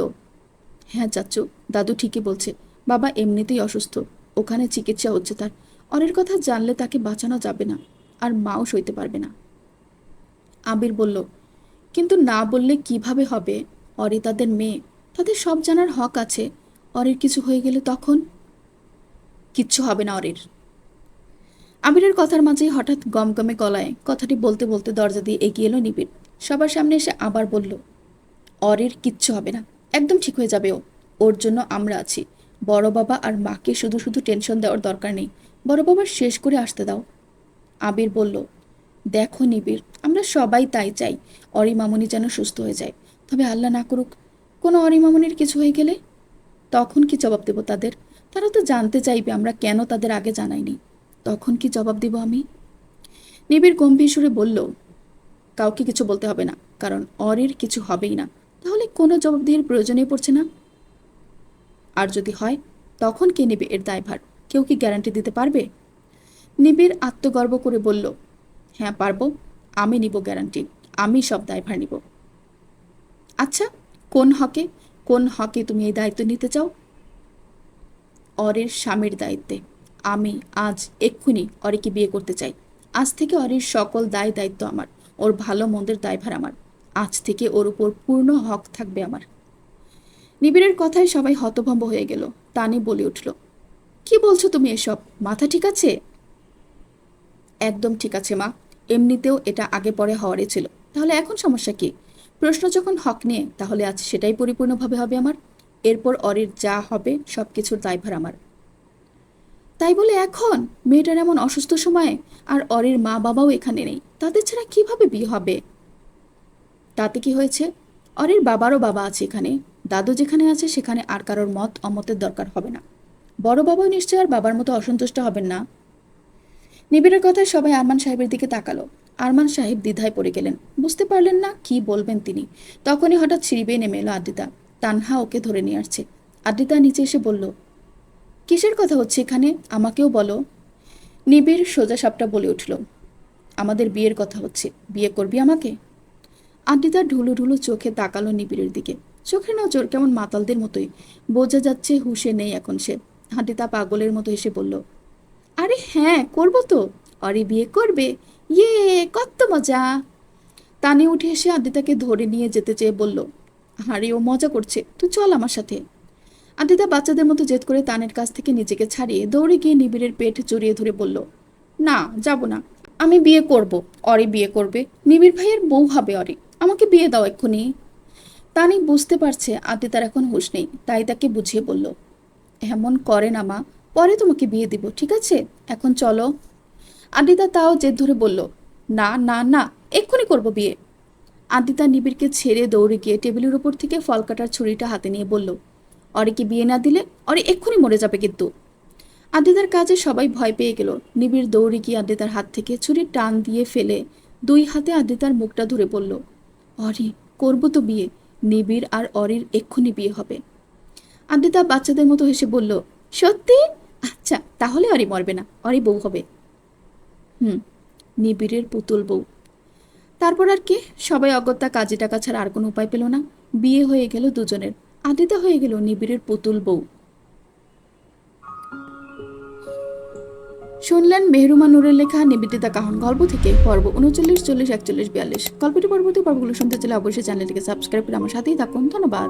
Speaker 1: হ্যাঁ চাচু, দাদু ঠিকই বলছে, বাবা এমনিতেই অসুস্থ, ওখানে চিকিৎসা হচ্ছে তার, অরের কথা জানলে তাকে বাঁচানো যাবে না, আর মাও সইতে পারবে না। আবির বলল, কিন্তু না বললে কিভাবে হবে? অরি তাদের মেয়ে, তাদের সব জানার হক আছে। অরির কিছু হয়ে গেলে তখন? কিচ্ছু হবে না অরির। আবিরের কথার মাঝেই হঠাৎ গমগমে গলায় কথাটি বলতে বলতে দরজা দিয়ে এগিয়ে এলো নিবিড়। সবার সামনে এসে আবার বলল, অরির কিচ্ছু হবে না, একদম ঠিক হয়ে যাবে ও, ওর জন্য আমরা আছি। বড় বাবা আর মাকে শুধু শুধু টেনশন দেওয়ার দরকার নেই, বড় বাবার শেষ করে আসতে দাও। আবির বলল, দেখো নিবিড়, আমরা সবাই তাই চাই, অরি মামুনি যেন সুস্থ হয়ে যায়। তবে আল্লাহ না করুক কোনো অরি মামুনির কিছু হয়ে গেলে, তখন কি জবাব দেব তাদের? তারা তো জানতে চাইবে আমরা কেন তাদের আগে জানাইনি। তখন কি জবাব দিব আমি? নিবিড় গম্ভীর সুরে বলল, কাউকে কিছু বলতে হবে না, কারণ অরির কিছু হবেই না, তাহলে কোনো জবাবদিহির প্রয়োজনই পড়ছে না। আর যদি হয়, তখন কে নেবে এর দায়ভার? কেউ কি গ্যারান্টি দিতে পারবে? নিবিড় আত্মগর্ব করে বলল, হ্যাঁ পারবো, আমি নিব গ্যারান্টি, আমি সব দায়ভার নিব। আচ্ছা, কোন হকে, কোন হকে তুমি এই দায়িত্ব নিতে চাও? অরির স্বামীর দায়িত্বে। আমি আজ এক্ষুনি অরিকে বিয়ে করতে চাই। আজ থেকে অরির সকল দায় দায়িত্ব আমার, ওর ভালো মন্দের দায়ভার আমার। আজ থেকে ওর উপর পূর্ণ হক থাকবে আমার। নিবিড়ের কথায় সবাই হতভম্ব হয়ে গেল। তানি বলে উঠল, কি বলছো তুমি এসব? মাথা ঠিক আছে? একদম ঠিক আছে মা, এমনিতেও এটা আগে পরে হওয়ারই ছিল, তাহলে এখন সমস্যা কি? প্রশ্ন যখন হক নিয়ে, তাহলে আজ সেটাই পরিপূর্ণভাবে হবে আমার। এরপর অরির যা হবে সব কিছুর দায়ভার আমার। তাই বলে এখন মেয়েটার এমন অসুস্থ সময়ে, আর অরির মা বাবাও এখানে নেই, তাদের ছাড়া কিভাবে বিয়ে হবে? তাতে কি হয়েছে? অরির বাবারও বাবা আছে এখানে, দাদু যেখানে আছে সেখানে আর কারোর মত অমতের দরকার হবে না। বড় বাবাও নিশ্চয় আর বাবার মতো অসন্তুষ্ট হবেন না। নিবিড়ের কথায় সবাই আরমান সাহেবের দিকে তাকালো। আরমান সাহেব দ্বিধায় পড়ে গেলেন, বুঝতে পারলেন না কি বলবেন তিনি। তখনই হঠাৎ সিঁড়ি বেয়ে নেমে এলো আদ্রিতা। তানহা ওকে ধরে নিয়ে আসছে। আদ্রিতা নিচে এসে বলল, কিসের কথা হচ্ছে এখানে, আমাকেও বলো। নিবিড় সোজা সাপটা বলে উঠল, আমাদের বিয়ের কথা হচ্ছে, বিয়ে করবি আমাকে? আদ্রিতা ঢুলু ঢুলু চোখে তাকালো নিবিড়ের দিকে। চোখের নজর কেমন মাতালদের মতোই, বোঝা যাচ্ছে হুঁশে নেই এখন সে। আদ্রিতা পাগলের মতো এসে বলল, আরে হ্যাঁ করবো তো, অরি বিয়ে করবে, ইয়ে কত মজা। তানি উঠে এসে আদ্রিতাকে ধরে নিয়ে যেতে চেয়ে বলল, আরে ও মজা করছে, তুই চল আমার সাথে। আদ্রিতা বাচ্চাদের মতো জেদ করে তানের কাছ থেকে নিজেকে ছাড়িয়ে দৌড়ে গিয়ে নিবিড়ের পেট জড়িয়ে ধরে বলল, না যাব না, আমি বিয়ে করব, অরি বিয়ে করবে, নিবিড় ভাইয়ের বউ হবে অরি, আমাকে বিয়ে দাও এক্ষুনি। তানি বুঝতে পারছে আদ্রিতার এখন হুঁশ নেই, তাই তাকে বুঝিয়ে বলল, এমন করে না মা, পরে তোমাকে বিয়ে দিব, ঠিক আছে, এখন চলো। আদ্রিতা তাও জেদ ধরে বলল, না না না, এক্ষুনি করব বিয়ে। আদ্রিতা নিবিড়কে ছেড়ে দৌড়ে গিয়ে টেবিলের উপর থেকে ফল কাটার ছুরিটা হাতে নিয়ে বলল, অরিকে বিয়ে না দিলে অরি এক্ষুনি মরে যাবে কিন্তু। আদ্রিতার কাজে সবাই ভয় পেয়ে গেল। নিবিড় দৌড়ে গিয়ে আদ্রিতার হাত থেকে ছুরির টান দিয়ে ফেলে দুই হাতে আদ্রিতার মুখটা ধরে বলল, অরি করব তো বিয়ে, নিবিড় আর অরির এক্ষুনি বিয়ে হবে। আদ্রিতা বাচ্চাদের মতো হেসে বলল, সত্যি? আচ্ছা তাহলে অরি মরবে না, অরি বউ হবে। নিবিড়ের পুতুল বউ। তারপর আর কি, সবাই অগত্যা কাজে টাকা ছাড়া আর কোনো উপায় পেল না। বিয়ে হয়ে গেল দুজনের। আদ্রিতা হয়ে গেল নিবিড়ের পুতুল বউ। শুনলেন মেহরুমা নূরের লেখা নিবেদিতা কাহন গল্প থেকে পর্ব 39, 40, 41, 42। গল্পটি পরবর্তী পর্বগুলো শুনতে চাইলে অবশ্যই চ্যানেলটিকে সাবস্ক্রাইব করে আমার সাথেই থাকুন। ধন্যবাদ।